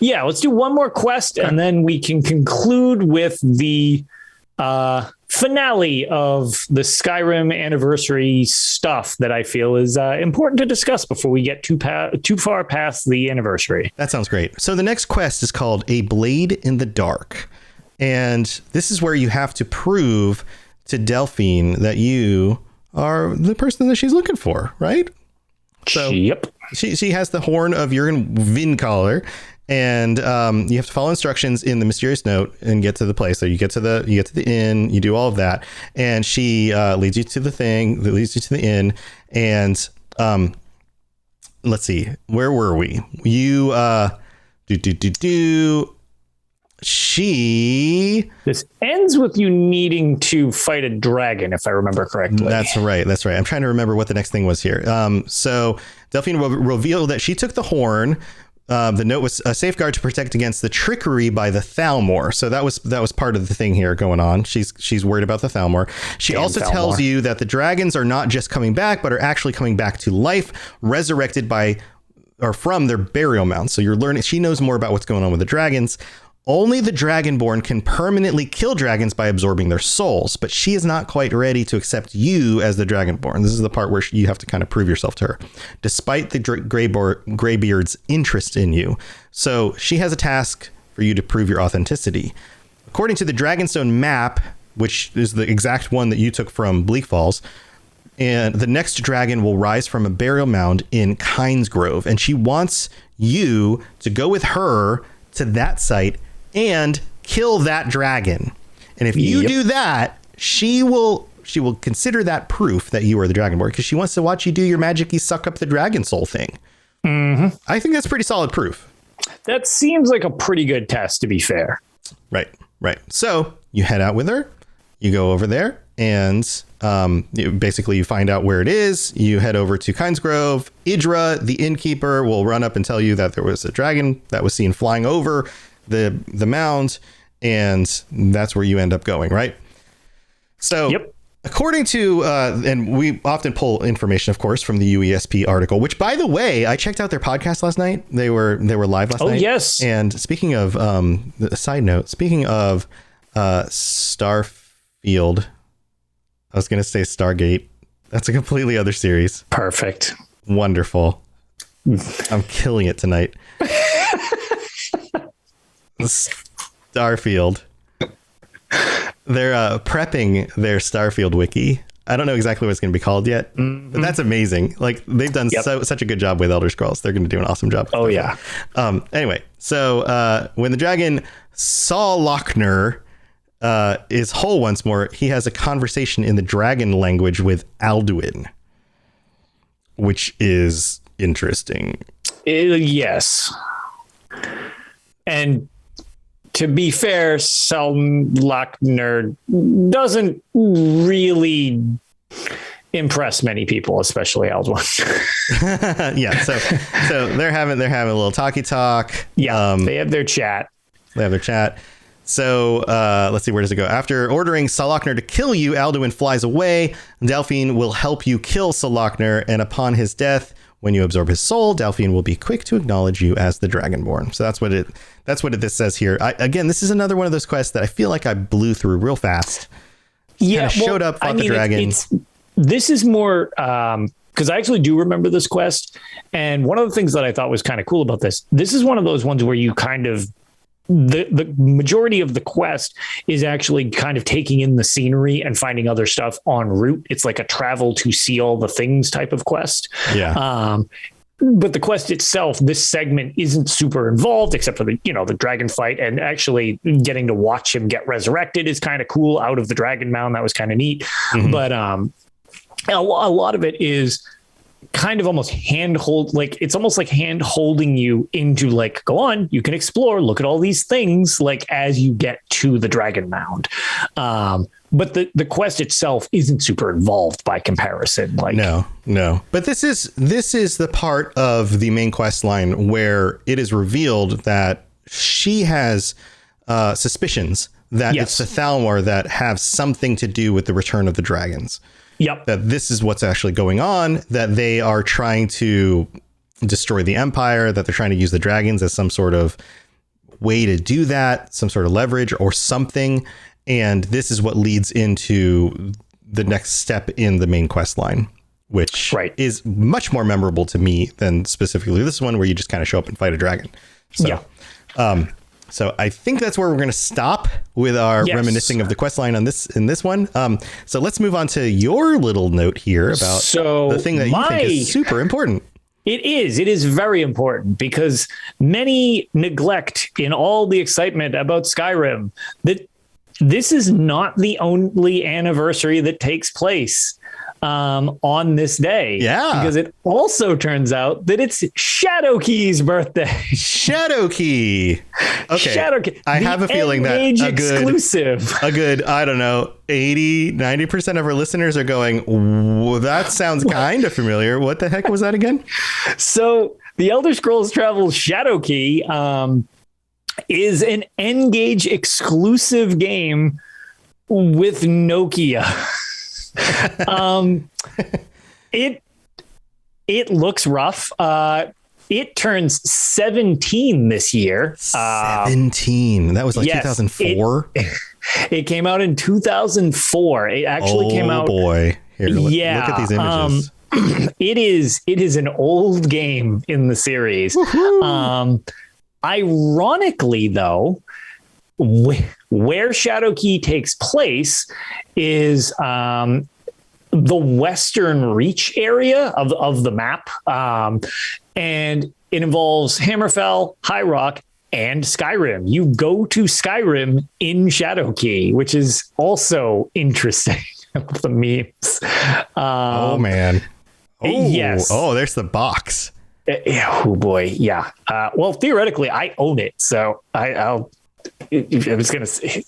Yeah, let's do one more quest and then we can conclude with the finale of the Skyrim anniversary stuff that I feel is important to discuss before we get too far past the anniversary. That sounds great. So the next quest is called A Blade in the Dark. And this is where you have to prove to Delphine that you are the person that she's looking for, right? So yep. She has the horn of Jurgen Windcaller, and you have to follow instructions in the mysterious note and get to the place. So you get to the inn, you do all of that, and she leads you to the thing that leads you to the inn. And let's see, where were we? You This ends with you needing to fight a dragon, if I remember correctly. That's right. I'm trying to remember what the next thing was here. So Delphine will reveal that she took the horn. The note was a safeguard to protect against the trickery by the Thalmor. So that was part of the thing here going on. She's worried about the Thalmor. She also tells you that the dragons are not just coming back, but are actually coming back to life, resurrected by or from their burial mounds. So you're learning. She knows more about what's going on with the dragons. Only the Dragonborn can permanently kill dragons by absorbing their souls, but she is not quite ready to accept you as the Dragonborn. This is the part where you have to kind of prove yourself to her, despite the Greybeard's interest in you. So she has a task for you to prove your authenticity. According to the Dragonstone map, which is the exact one that you took from Bleak Falls, and the next dragon will rise from a burial mound in Kynesgrove, and she wants you to go with her to that site and kill that dragon. And if you do that, she will consider that proof that you are the Dragonborn, because she wants to watch you do your magic-y suck up the dragon soul thing. Mm-hmm. I think that's pretty solid proof. That seems like a pretty good test, to be fair. Right. So you head out with her, you go over there, and you find out where it is. You head over to Kynesgrove. Idra, the innkeeper, will run up and tell you that there was a dragon that was seen flying over the mound, and that's where you end up going, right? So according to and we often pull information, of course, from the UESP article, which, by the way, I checked out their podcast last night. They were live last night. Oh, yes. And speaking of a side note, speaking of Starfield, I was going to say Stargate. That's a completely other series. Perfect. Wonderful. I'm killing it tonight. Starfield. They're prepping their Starfield wiki. I don't know exactly what it's going to be called yet, but that's amazing. Like, they've done such a good job with Elder Scrolls. They're going to do an awesome job. Oh, yeah. Anyway, so when the dragon Lochner is whole once more, he has a conversation in the dragon language with Alduin, which is interesting. Yes. And to be fair, Lochner doesn't really impress many people, especially Alduin. Yeah. So they're having a little talkie talk. Yeah. They have their chat. So let's see, where does it go? After ordering Salachner to kill you, Alduin flies away. Delphine will help you kill Salachner, and upon his death, when you absorb his soul, Delphine will be quick to acknowledge you as the Dragonborn. So that's what this says here. Again, this is another one of those quests that I feel like I blew through real fast. Showed up, fought the dragon. This is more because I actually do remember this quest, and one of the things that I thought was kind of cool about this is one of those ones where you kind of the majority of the quest is actually kind of taking in the scenery and finding other stuff en route. It's like a travel to see all the things type of quest. Yeah. But the quest itself, this segment isn't super involved, except for the dragon fight, and actually getting to watch him get resurrected is kind of cool out of the dragon mound. That was kind of neat. Mm-hmm. But a lot of it is kind of almost it's almost like hand holding you into, like, go on, you can explore, look at all these things, like, as you get to the dragon mound. But the quest itself isn't super involved by comparison. Like, no. But this is the part of the main quest line where it is revealed that she has suspicions that it's the Thalmor that have something to do with the return of the dragons. Yep. That this is what's actually going on, that they are trying to destroy the Empire, that they're trying to use the dragons as some sort of way to do that, some sort of leverage or something. And this is what leads into the next step in the main quest line, which is much more memorable to me than specifically this one where you just kind of show up and fight a dragon. So, so I think that's where we're going to stop with our reminiscing of the quest line in this one. So let's move on to your little note here about the thing that you think is super important. It is very important, because many neglect in all the excitement about Skyrim that this is not the only anniversary that takes place on this day. Yeah. Because it also turns out that it's Shadowkey's birthday. Shadowkey. Okay. Shadowkey. I have a feeling that a good, I don't know, 80-90% of our listeners are going, that sounds kind of familiar. What the heck was that again? So the Elder Scrolls Travel Shadowkey is an N-Gage exclusive game with Nokia. It looks rough. It turns 17 this year. 17. That was like yes, 2004. It came out in 2004. It actually came out. Oh boy! Here, look at these images. It is an old game in the series. Ironically, though, where Shadowkey takes place is the Western Reach area of the map. And it involves Hammerfell, High Rock, and Skyrim. You go to Skyrim in Shadowkey, which is also interesting. The memes. Oh, man. Oh, yes. Oh, there's the box. Oh, boy. Yeah. Well, theoretically, I own it. So I'll. I was going to say,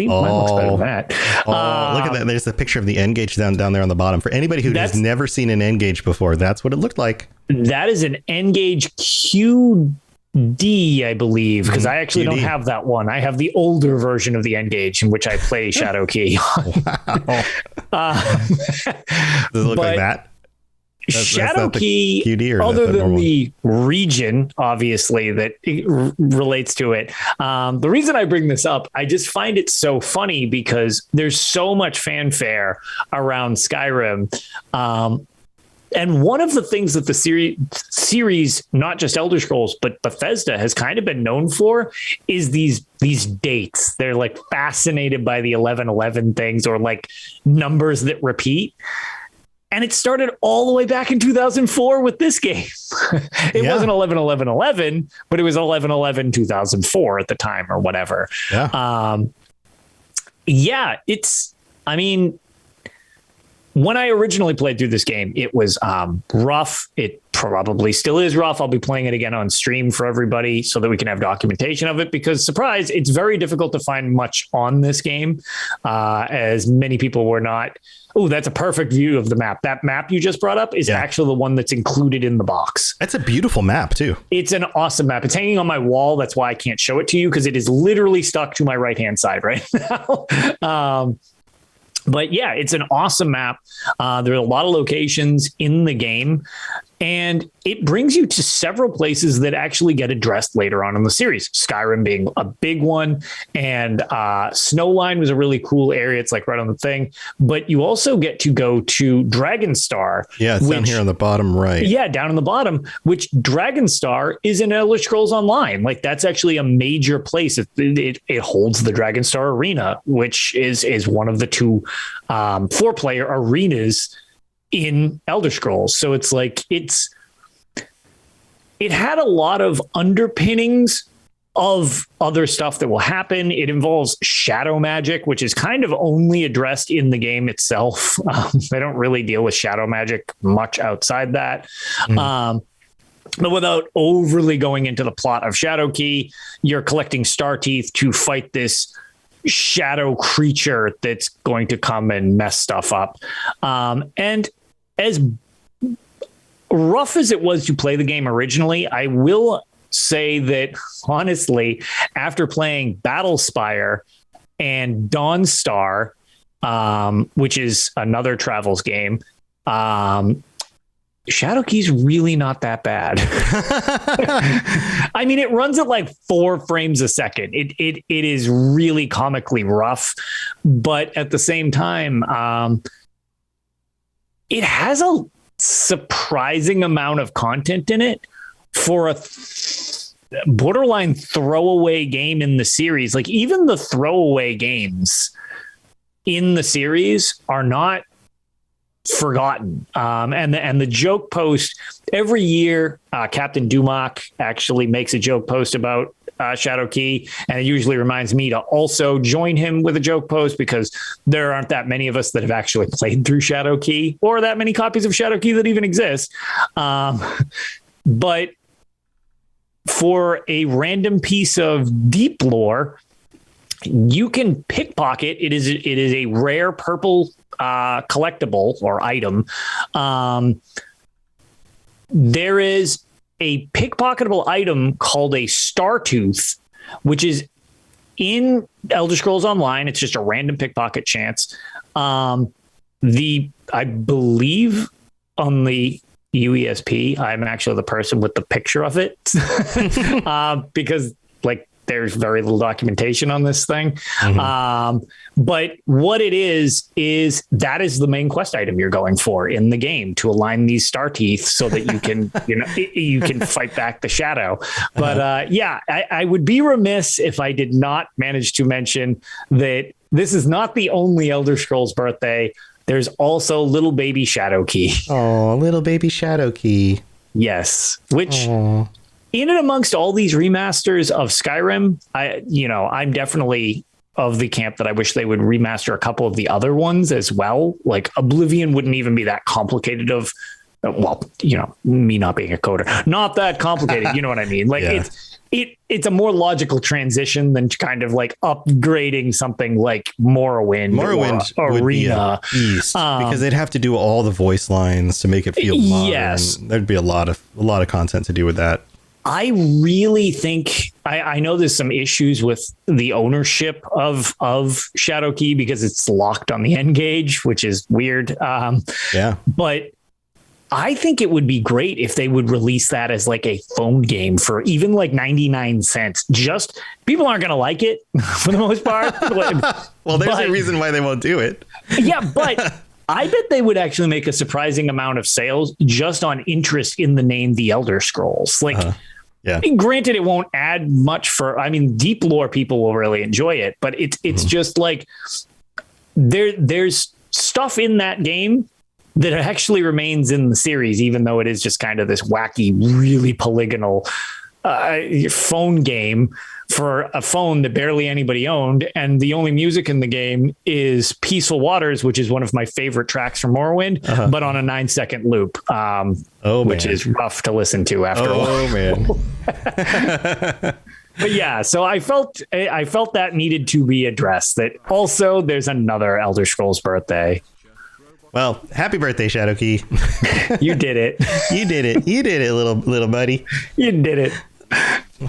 mine looks better than that. Look at that. There's the picture of the N gauge down there on the bottom. For anybody who has never seen an N gauge before, that's what it looked like. That is an N gauge QD, I believe, because I actually don't have that one. I have the older version of the N gauge in which I play Shadowkey. Does it look like that? Shadowkey, other than the region, obviously, that relates to it. The reason I bring this up, I just find it so funny because there's so much fanfare around Skyrim. And one of the things that the series, not just Elder Scrolls, but Bethesda has kind of been known for is these dates. They're like fascinated by the 1111 things or like numbers that repeat. And it started all the way back in 2004 with this game. It wasn't 11-11-11, but it was 11-11-2004 at the time or whatever. Yeah. I mean, when I originally played through this game, it was rough. It probably still is rough. I'll be playing it again on stream for everybody so that we can have documentation of it because, surprise, it's very difficult to find much on this game, as many people were not. Oh, that's a perfect view of the map. That map you just brought up is actually the one that's included in the box. That's a beautiful map, too. It's an awesome map. It's hanging on my wall. That's why I can't show it to you because it is literally stuck to my right-hand side right now. But yeah, it's an awesome map. There are a lot of locations in the game, and it brings you to several places that actually get addressed later on in the series. Skyrim being a big one, and Snowline was a really cool area. It's like right on the thing. But you also get to go to Dragonstar. Yeah, it's down here on the bottom right. Yeah, down on the bottom, which Dragonstar is in Elder Scrolls Online. Like that's actually a major place. It holds the Dragonstar Arena, which is one of the two 4-player arenas in Elder Scrolls. So it's like it had a lot of underpinnings of other stuff that will happen. It involves shadow magic, which is kind of only addressed in the game itself. They don't really deal with shadow magic much outside that. But without overly going into the plot of Shadowkey, you're collecting star teeth to fight this shadow creature that's going to come and mess stuff up. And as rough as it was to play the game originally, I will say that honestly, after playing Battlespire and Dawnstar, which is another Travels game, Shadowkey's really not that bad. I mean, it runs at like 4 frames a second. It is really comically rough, but at the same time, it has a surprising amount of content in it for a borderline throwaway game in the series. Like even the throwaway games in the series are not forgotten. And the joke post every year, Captain Dumock actually makes a joke post about Shadowkey, and it usually reminds me to also join him with a joke post because there aren't that many of us that have actually played through Shadowkey or that many copies of Shadowkey that even exist. But for a random piece of deep lore, you can pickpocket. It is a rare purple collectible or item. There is a pickpocketable item called a Star Tooth, which is in Elder Scrolls Online. It's just a random pickpocket chance. I believe on the UESP, I'm actually the person with the picture of it because like there's very little documentation on this thing. Mm-hmm. But what it is that is the main quest item you're going for in the game, to align these star teeth so that you can, you can fight back the shadow. But I would be remiss if I did not manage to mention that this is not the only Elder Scrolls birthday. There's also little baby Shadowkey. Oh, little baby Shadowkey. Yes. Which in and amongst all these remasters of Skyrim, I'm definitely of the camp that I wish they would remaster a couple of the other ones as well. Like Oblivion wouldn't even be that complicated me not being a coder, not that complicated. You know what I mean? Like it's a more logical transition than kind of like upgrading something like Morrowind or Arena East, because they'd have to do all the voice lines to make it feel modern. Yes. There'd be a lot of content to do with that. I really think I know there's some issues with the ownership of Shadowkey because it's locked on the N-Gage, which is weird. But I think it would be great if they would release that as like a phone game for even like 99 cents. Just people aren't going to like it for the most part. Well, there's a reason why they won't do it. Yeah, but I bet they would actually make a surprising amount of sales just on interest in the name The Elder Scrolls. Granted, it won't add much deep lore people will really enjoy it, but it's just like there's stuff in that game that actually remains in the series, even though it is just kind of this wacky, really polygonal phone game for a phone that barely anybody owned. And the only music in the game is Peaceful Waters, which is one of my favorite tracks from Morrowind, but on a 9-second loop, which is rough to listen to after a while. Oh, man. But yeah, so I felt that needed to be addressed, that also there's another Elder Scrolls birthday. Well, happy birthday, Shadowkey. You did it. You did it, little buddy. You did it.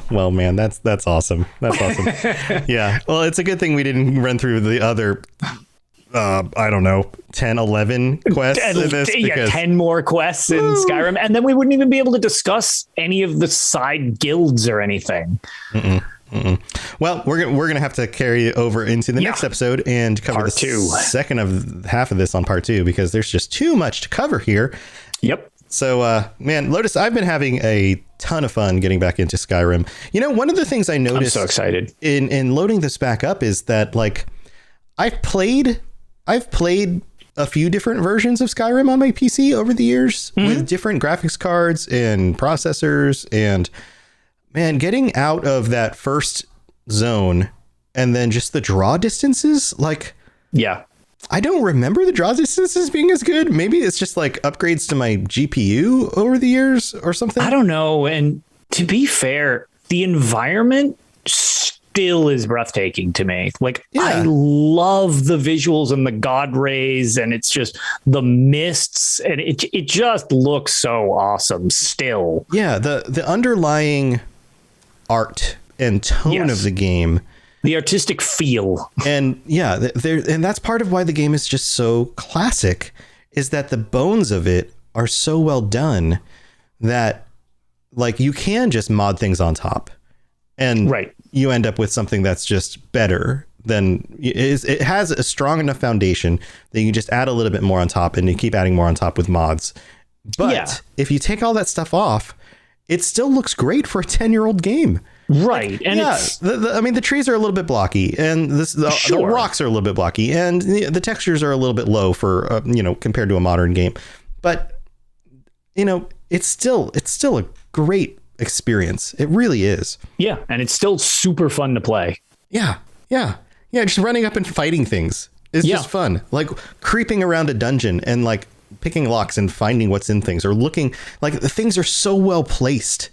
Well, man, that's awesome. That's awesome. Yeah. Well, it's a good thing we didn't run through the other, 10, 11 quests in this. Because 10 more quests in Skyrim. And then we wouldn't even be able to discuss any of the side guilds or anything. Well, we're gonna have to carry over into the next episode and cover part the second half of this on part 2, because there's just too much to cover here. Yep. So, man, Lotus, I've been having a ton of fun getting back into Skyrim. One of the things I noticed, I'm so excited in loading this back up, is that like I've played a few different versions of Skyrim on my PC over the years with different graphics cards and processors, and man, getting out of that first zone and then just the draw distances, I don't remember the draw distances being as good. Maybe it's just like upgrades to my GPU over the years or something. I don't know. And to be fair, the environment still is breathtaking to me. I love the visuals and the god rays, and it's just the mists, and it just looks so awesome still. Yeah, the underlying art and tone of the game, the artistic feel, and and that's part of why the game is just so classic, is that the bones of it are so well done that like you can just mod things on top, and you end up with something that's just better than it has a strong enough foundation that you just add a little bit more on top, and you keep adding more on top with mods. But if you take all that stuff off, it still looks great for a 10-year-old game. Right. And the trees are a little bit blocky, and the rocks are a little bit blocky, and the textures are a little bit low for, compared to a modern game. But, it's still a great experience. It really is. Yeah. And it's still super fun to play. Yeah. Yeah. Yeah. Just running up and fighting things is just fun. Like creeping around a dungeon and like picking locks and finding what's in things, or looking, like the things are so well placed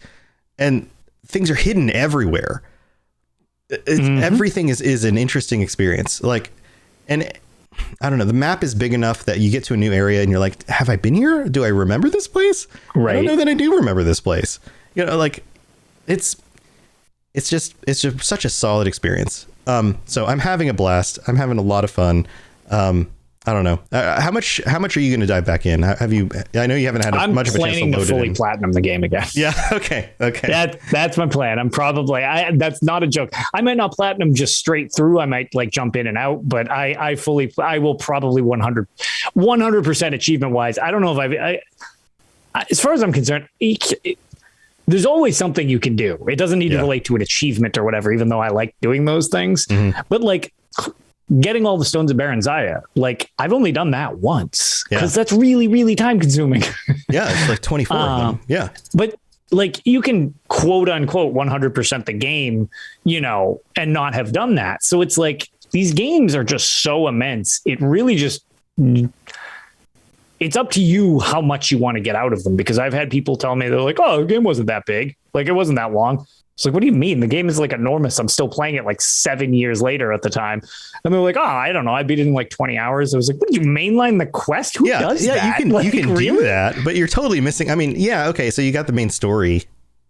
and things are hidden everywhere. Everything is an interesting experience. And I don't know, the map is big enough that you get to a new area and you're like, have I been here? Do I remember this place? Right. I don't know that I do remember this place. It's just such a solid experience. So I'm having a blast. I'm having a lot of fun. I don't know. How much are you going to dive back in? Have you? I know you haven't had much of a chance to load it in. I'm planning to fully platinum the game again. Yeah. Okay. That's my plan. I'm probably. That's not a joke. I might not platinum just straight through. I might like jump in and out, but I will probably 100% achievement wise. I don't know if as far as I'm concerned, there's always something you can do. It doesn't need to relate to an achievement or whatever, even though I like doing those things. Mm-hmm. But like getting all the stones of Baranzaya, like I've only done that once because that's really, really time consuming. Yeah. It's like 24 of them. Yeah. But like you can quote unquote 100% the game, and not have done that. So it's like these games are just so immense. It really just, it's up to you how much you want to get out of them, because I've had people tell me, they're like, oh, the game wasn't that big. Like it wasn't that long. It's like, what do you mean? The game is like enormous. I'm still playing it like 7 years later at the time. And they're like, oh, I don't know. I beat it in like 20 hours. I was like, what, you mainline the quest? Who does that? You can really do that, but you're totally missing. I mean, yeah. Okay. So you got the main story.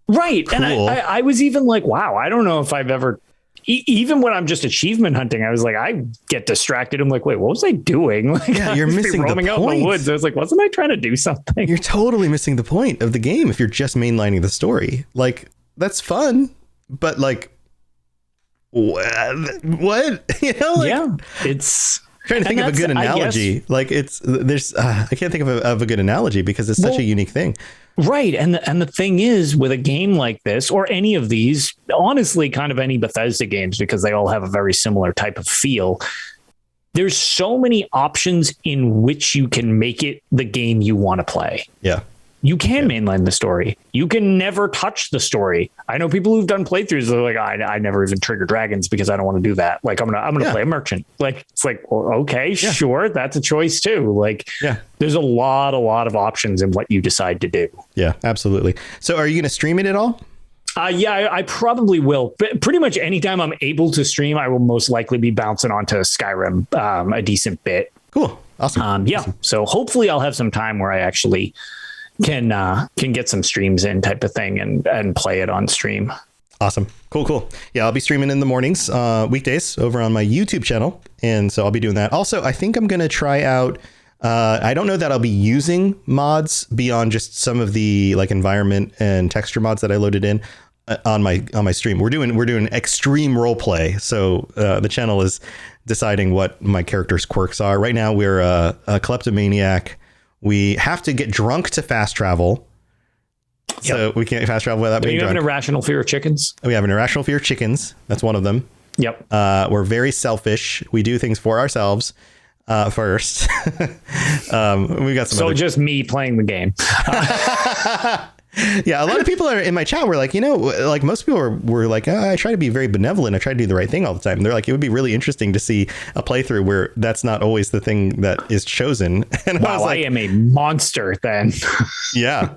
Right. Cool. And I was even like, wow, I don't know if I've ever, even when I'm just achievement hunting, I was like, I get distracted. I'm like, wait, what was I doing? Like, you're missing roaming out in the woods. I was like, wasn't I trying to do something? You're totally missing the point of the game if you're just mainlining the story. Like, that's fun, but like, what? It's trying to think of a good analogy. Like I can't think of a good analogy because it's such a unique thing. Right. And the thing is, with a game like this, or any of these, honestly, kind of any Bethesda games, because they all have a very similar type of feel, there's so many options in which you can make it the game you want to play. Yeah. You can mainline the story. You can never touch the story. I know people who've done playthroughs. They're like, I never even trigger dragons because I don't want to do that. Like I'm gonna play a merchant. Like it's like, well, okay, sure, that's a choice too. Like, there's a lot of options in what you decide to do. Yeah, absolutely. So, are you going to stream it at all? I probably will. But pretty much anytime I'm able to stream, I will most likely be bouncing onto Skyrim a decent bit. Cool, awesome. Awesome. So hopefully I'll have some time where I actually can get some streams in type of thing and play it on stream. Awesome. Cool. Yeah, I'll be streaming in the mornings, weekdays over on my YouTube channel. And so I'll be doing that. Also, I think I'm going to try out, I don't know that I'll be using mods beyond just some of the like environment and texture mods that I loaded in on my stream. We're doing extreme role play. So the channel is deciding what my character's quirks are. Right now, we're a kleptomaniac. We have to get drunk to fast travel. So we can't fast travel without being drunk. Do you have an irrational fear of chickens? We have an irrational fear of chickens. That's one of them. Yep. We're very selfish. We do things for ourselves first. We got some. So just me playing the game. Yeah, a lot of people are in my chat were like, like most people were like, I try to be very benevolent. I try to do the right thing all the time. And they're like, it would be really interesting to see a playthrough where that's not always the thing that is chosen. And wow, I am a monster then. Yeah.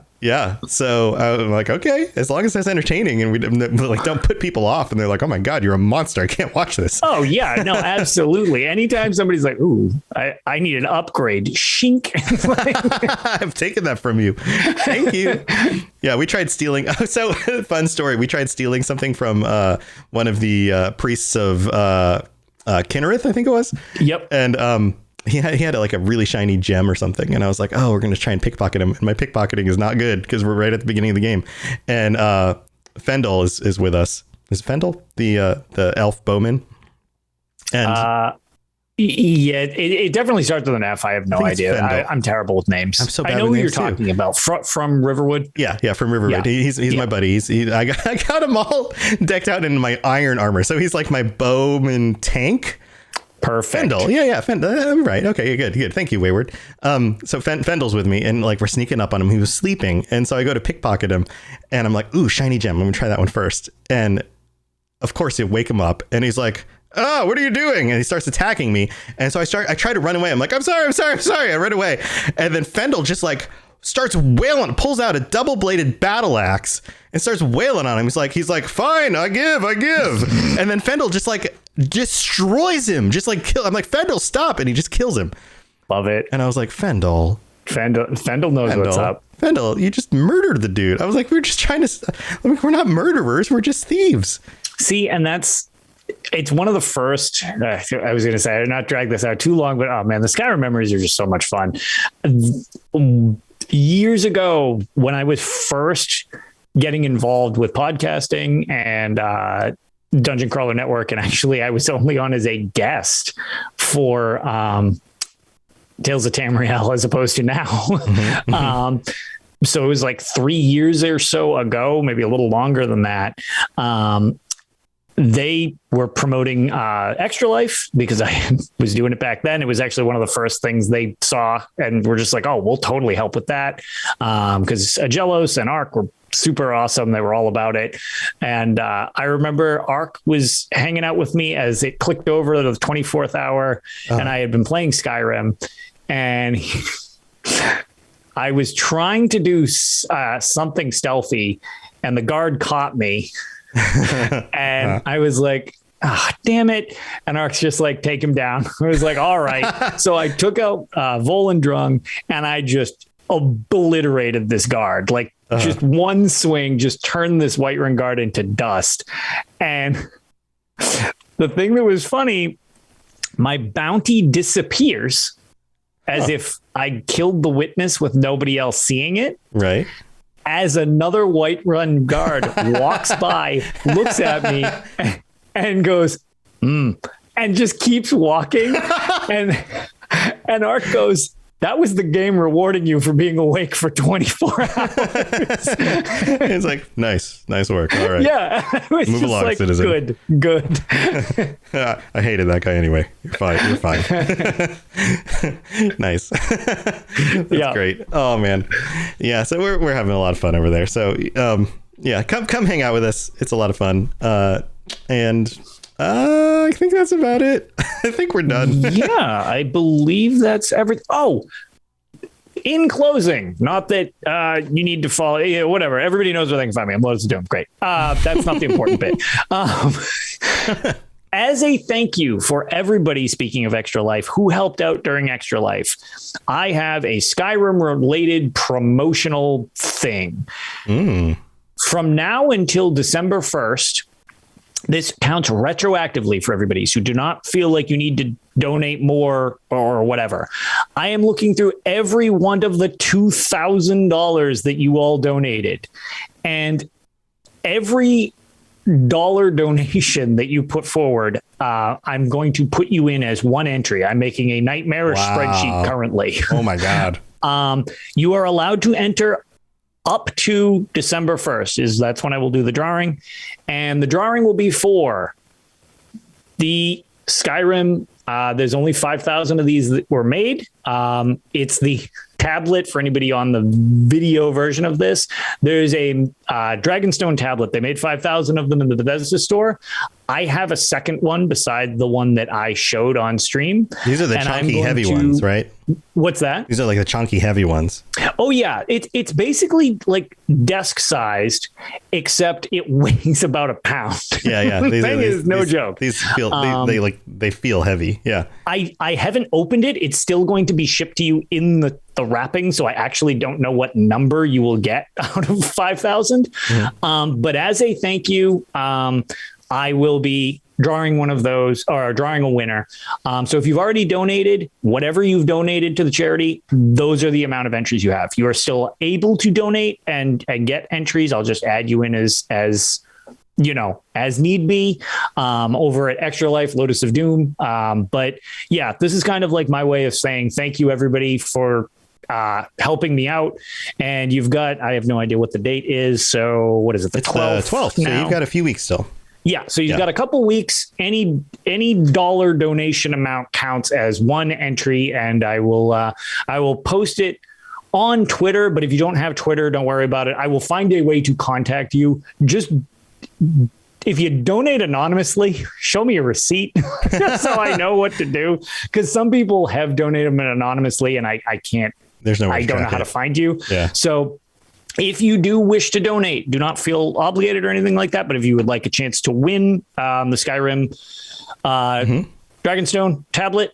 So I'm like, okay, as long as that's entertaining and we like don't put people off. And they're like, oh my God, you're a monster. I can't watch this. Oh yeah, no, absolutely. Anytime somebody's like, ooh, I need an upgrade. Shink. I've taken that from you. Thank you. Yeah, we tried stealing. So fun story. We tried stealing something from one of the priests of Kinnereth, I think it was. Yep. And he had like a really shiny gem or something. And I was like, oh, we're going to try and pickpocket him. And my pickpocketing is not good because we're right at the beginning of the game. And Fendel is with us. Is it Fendel? The elf bowman? And yeah, it definitely starts with an F. I have no idea. I'm terrible with names. I'm so bad I know with who you're names talking about from Riverwood. Yeah, from Riverwood. Yeah. He's my buddy. I got him all decked out in my iron armor. So he's like my bowman tank. Perfect. Fendel. Yeah. Fendel. Right. Okay. Good. Thank you, Wayward. So Fendel's with me and like we're sneaking up on him. He was sleeping. And so I go to pickpocket him and I'm like, ooh, shiny gem. I'm going to try that one first. And of course you wake him up and he's like, oh, what are you doing? And he starts attacking me. And so I try to run away. I'm like, I'm sorry. I ran away. And then Fendel just like starts wailing, pulls out a double-bladed battle axe and starts wailing on him. He's like, fine, I give. And then Fendel just like destroys him, just like kill. I'm like, Fendel, stop. And he just kills him. Love it. And I was like, Fendel knows what's up. Fendel, you just murdered the dude. I was like, we're just trying to, we're not murderers. We're just thieves. See, and that's it's one of the first, I was going to say, I'd not drag this out too long, but oh man, the Skyrim memories are just so much fun. Years ago, when I was first getting involved with podcasting and Dungeon Crawler Network, and actually I was only on as a guest for Tales of Tamriel as opposed to now. So it was like 3 years or so ago, maybe a little longer than that. They were promoting Extra Life because I was doing it back then. It was actually one of the first things they saw and were just like, oh, we'll totally help with that. Because Agelos and Ark were super awesome. They were all about it. And I remember Ark was hanging out with me as it clicked over the 24th hour. And I had been playing Skyrim. And I was trying to do something stealthy. And the guard caught me. And I was like, damn it. And Ark's just like, take him down. I was like, all right. So I took out Volendrung and I just obliterated this guard. Like just one swing, just turned this Whiterun guard into dust. And the thing that was funny, my bounty disappears as if I killed the witness with nobody else seeing it. Right. As another Whiterun guard walks by, looks at me and goes, and just keeps walking. And Ark goes, that was the game rewarding you for being awake for 24 hours. It's like, nice work. All right. Yeah. Move just along, like, citizen. Good. I hated that guy anyway. You're fine. Nice. That's great. Oh man. Yeah. So we're having a lot of fun over there. So yeah, come hang out with us. It's a lot of fun. And I think that's about it. I think we're done. Yeah, I believe that's everything. Oh, in closing, not that you need to follow, whatever. Everybody knows where they can find me. I'm Lotus of Doom. Great. That's not the important bit. As a thank you for everybody, speaking of Extra Life, who helped out during Extra Life, I have a Skyrim-related promotional thing. From now until December 1st, this counts retroactively for everybody. So do not feel like you need to donate more or whatever. I am looking through every one of the $2,000 that you all donated. And every dollar donation that you put forward, I'm going to put you in as one entry. I'm making a nightmarish spreadsheet currently. Oh my God. You are allowed to enter up to December 1st. That's when I will do the drawing. And the drawing will be for the Skyrim. There's only 5,000 of these that were made. It's the tablet for anybody on the video version of this. There's a Dragonstone tablet. They made 5,000 of them in the Bethesda store. I have a second one beside the one that I showed on stream. These are the chunky heavy ones, right? What's that? These are like the chunky heavy ones. Oh yeah. It's basically like desk sized, except it weighs about a pound. Yeah. The thing is no joke. These feel, they feel heavy. Yeah. I haven't opened it. It's still going to be shipped to you in the wrapping. So I actually don't know what number you will get out of 5,000. But as a thank you, I will be drawing one of those or drawing a winner. So if you've already donated, whatever you've donated to the charity, those are the amount of entries you have. You are still able to donate and get entries. I'll just add you in as need be, over at Extra Life, Lotus of Doom. But yeah, this is kind of like my way of saying thank you everybody for helping me out. And I have no idea what the date is. So what is it? The 12th. 12th. So you've got a few weeks still. Yeah. So you've got a couple weeks. Any dollar donation amount counts as one entry, and I will post it on Twitter. But if you don't have Twitter, don't worry about it. I will find a way to contact you. Just if you donate anonymously, show me a receipt just so I know what to do. Because some people have donated them anonymously, and I can't. There's no way I don't know how to find you. Yeah. So if you do wish to donate, do not feel obligated or anything like that. But if you would like a chance to win the Skyrim Dragonstone tablet,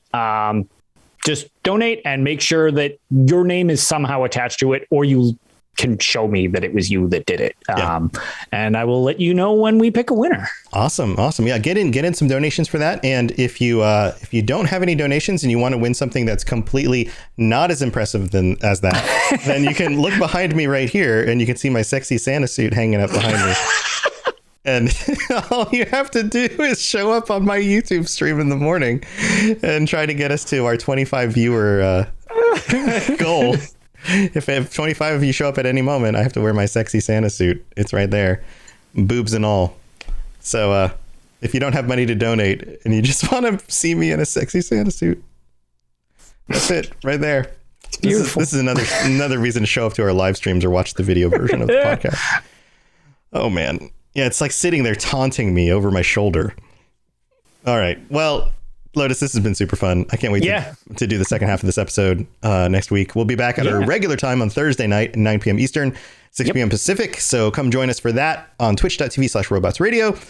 just donate and make sure that your name is somehow attached to it, or you can show me that it was you that did it. And I will let you know when we pick a winner. Awesome. Yeah, get in some donations for that. And if you don't have any donations and you want to win something that's completely not as impressive as that, then you can look behind me right here and you can see my sexy Santa suit hanging up behind me. And all you have to do is show up on my YouTube stream in the morning and try to get us to our 25 viewer goal. If 25 of you show up at any moment, I have to wear my sexy Santa suit. It's right there, boobs and all. So if you don't have money to donate and you just want to see me in a sexy Santa suit, that's it right there. It's beautiful. This is another reason to show up to our live streams or watch the video version of the podcast. Oh, man. Yeah, it's like sitting there taunting me over my shoulder. All right. Well, Lotus, this has been super fun. I can't wait to do the second half of this episode next week. We'll be back at our regular time on Thursday night at 9 p.m. Eastern, 6 p.m. Pacific. So come join us for that on twitch.tv/robotsradio.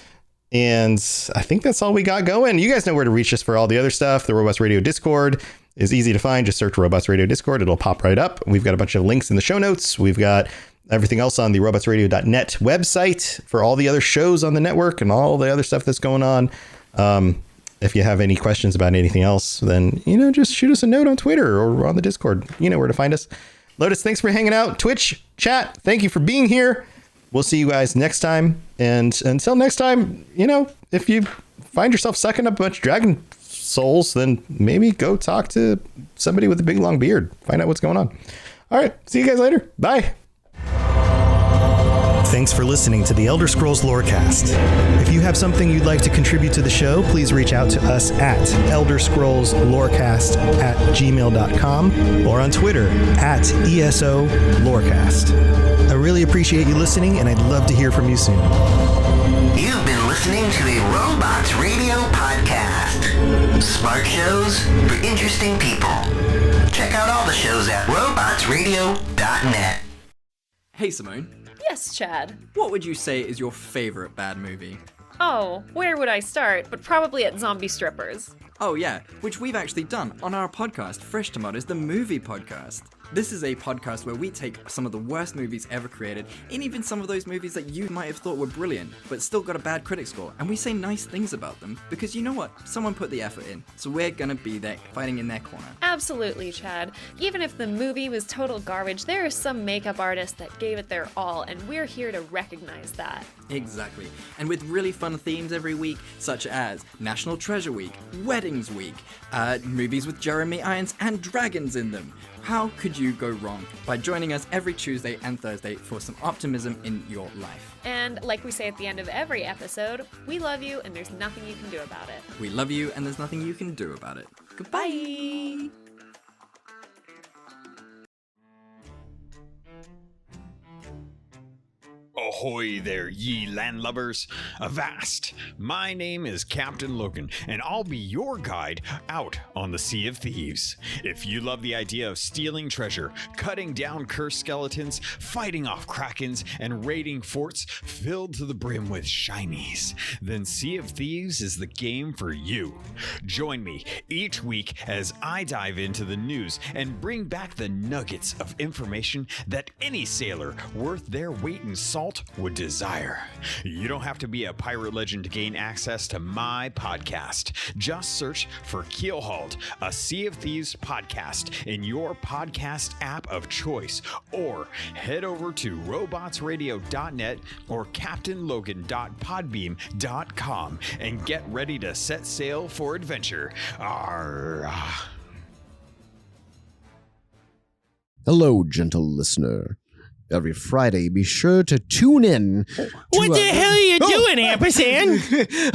And I think that's all we got going. You guys know where to reach us for all the other stuff. The Robots Radio Discord is easy to find. Just search Robots Radio Discord. It'll pop right up. We've got a bunch of links in the show notes. We've got everything else on the robotsradio.net website for all the other shows on the network and all the other stuff that's going on. If you have any questions about anything else, then, just shoot us a note on Twitter or on the Discord. You know where to find us. Lotus, thanks for hanging out. Twitch, chat, thank you for being here. We'll see you guys next time. And until next time, if you find yourself sucking up a bunch of dragon souls, then maybe go talk to somebody with a big long beard. Find out what's going on. All right. See you guys later. Bye. Thanks for listening to the Elder Scrolls Lorecast. If you have something you'd like to contribute to the show, please reach out to us at elderscrollslorecast@gmail.com or on Twitter @ESO Lorecast. I really appreciate you listening, and I'd love to hear from you soon. You've been listening to a Robots Radio podcast. Smart shows for interesting people. Check out all the shows at robotsradio.net. Hey, Simone. Yes, Chad. What would you say is your favorite bad movie? Oh, where would I start? But probably at zombie strippers. Oh yeah, which we've actually done on our podcast, Fresh Tomatoes, the movie podcast. This is a podcast where we take some of the worst movies ever created, and even some of those movies that you might have thought were brilliant, but still got a bad critic score, and we say nice things about them, because you know what? Someone put the effort in, so we're gonna be there fighting in their corner. Absolutely, Chad. Even if the movie was total garbage, there are some makeup artists that gave it their all, and we're here to recognize that. Exactly. And with really fun themes every week, such as National Treasure Week, Weddings Week, movies with Jeremy Irons and dragons in them. How could you go wrong by joining us every Tuesday and Thursday for some optimism in your life? And like we say at the end of every episode, we love you and there's nothing you can do about it. We love you and there's nothing you can do about it. Goodbye! Bye. Ahoy there, ye landlubbers! Avast! My name is Captain Logan, and I'll be your guide out on the Sea of Thieves. If you love the idea of stealing treasure, cutting down cursed skeletons, fighting off krakens, and raiding forts filled to the brim with shinies, then Sea of Thieves is the game for you. Join me each week as I dive into the news and bring back the nuggets of information that any sailor worth their weight in salt would desire. You don't have to be a pirate legend to gain access to my podcast. Just search for Keelhauled, a Sea of Thieves podcast in your podcast app of choice, or head over to robotsradio.net or captainlogan.podbeam.com and get ready to set sail for adventure. Arr. Hello, gentle listener. Every Friday, be sure to tune in. What the hell are you doing, Ampersand?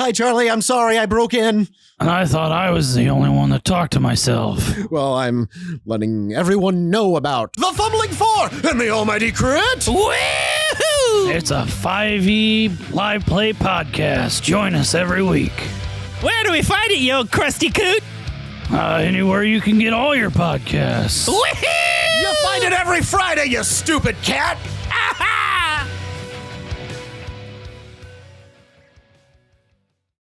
Hi, Charlie. I'm sorry I broke in. I thought I was the only one that talked to myself. Well, I'm letting everyone know about the Fumbling Four and the Almighty Crit. Woohoo! It's a 5e live play podcast. Join us every week. Where do we find it, you old crusty coot? Anywhere you can get all your podcasts. Woohoo! You find it every Friday, you stupid cat!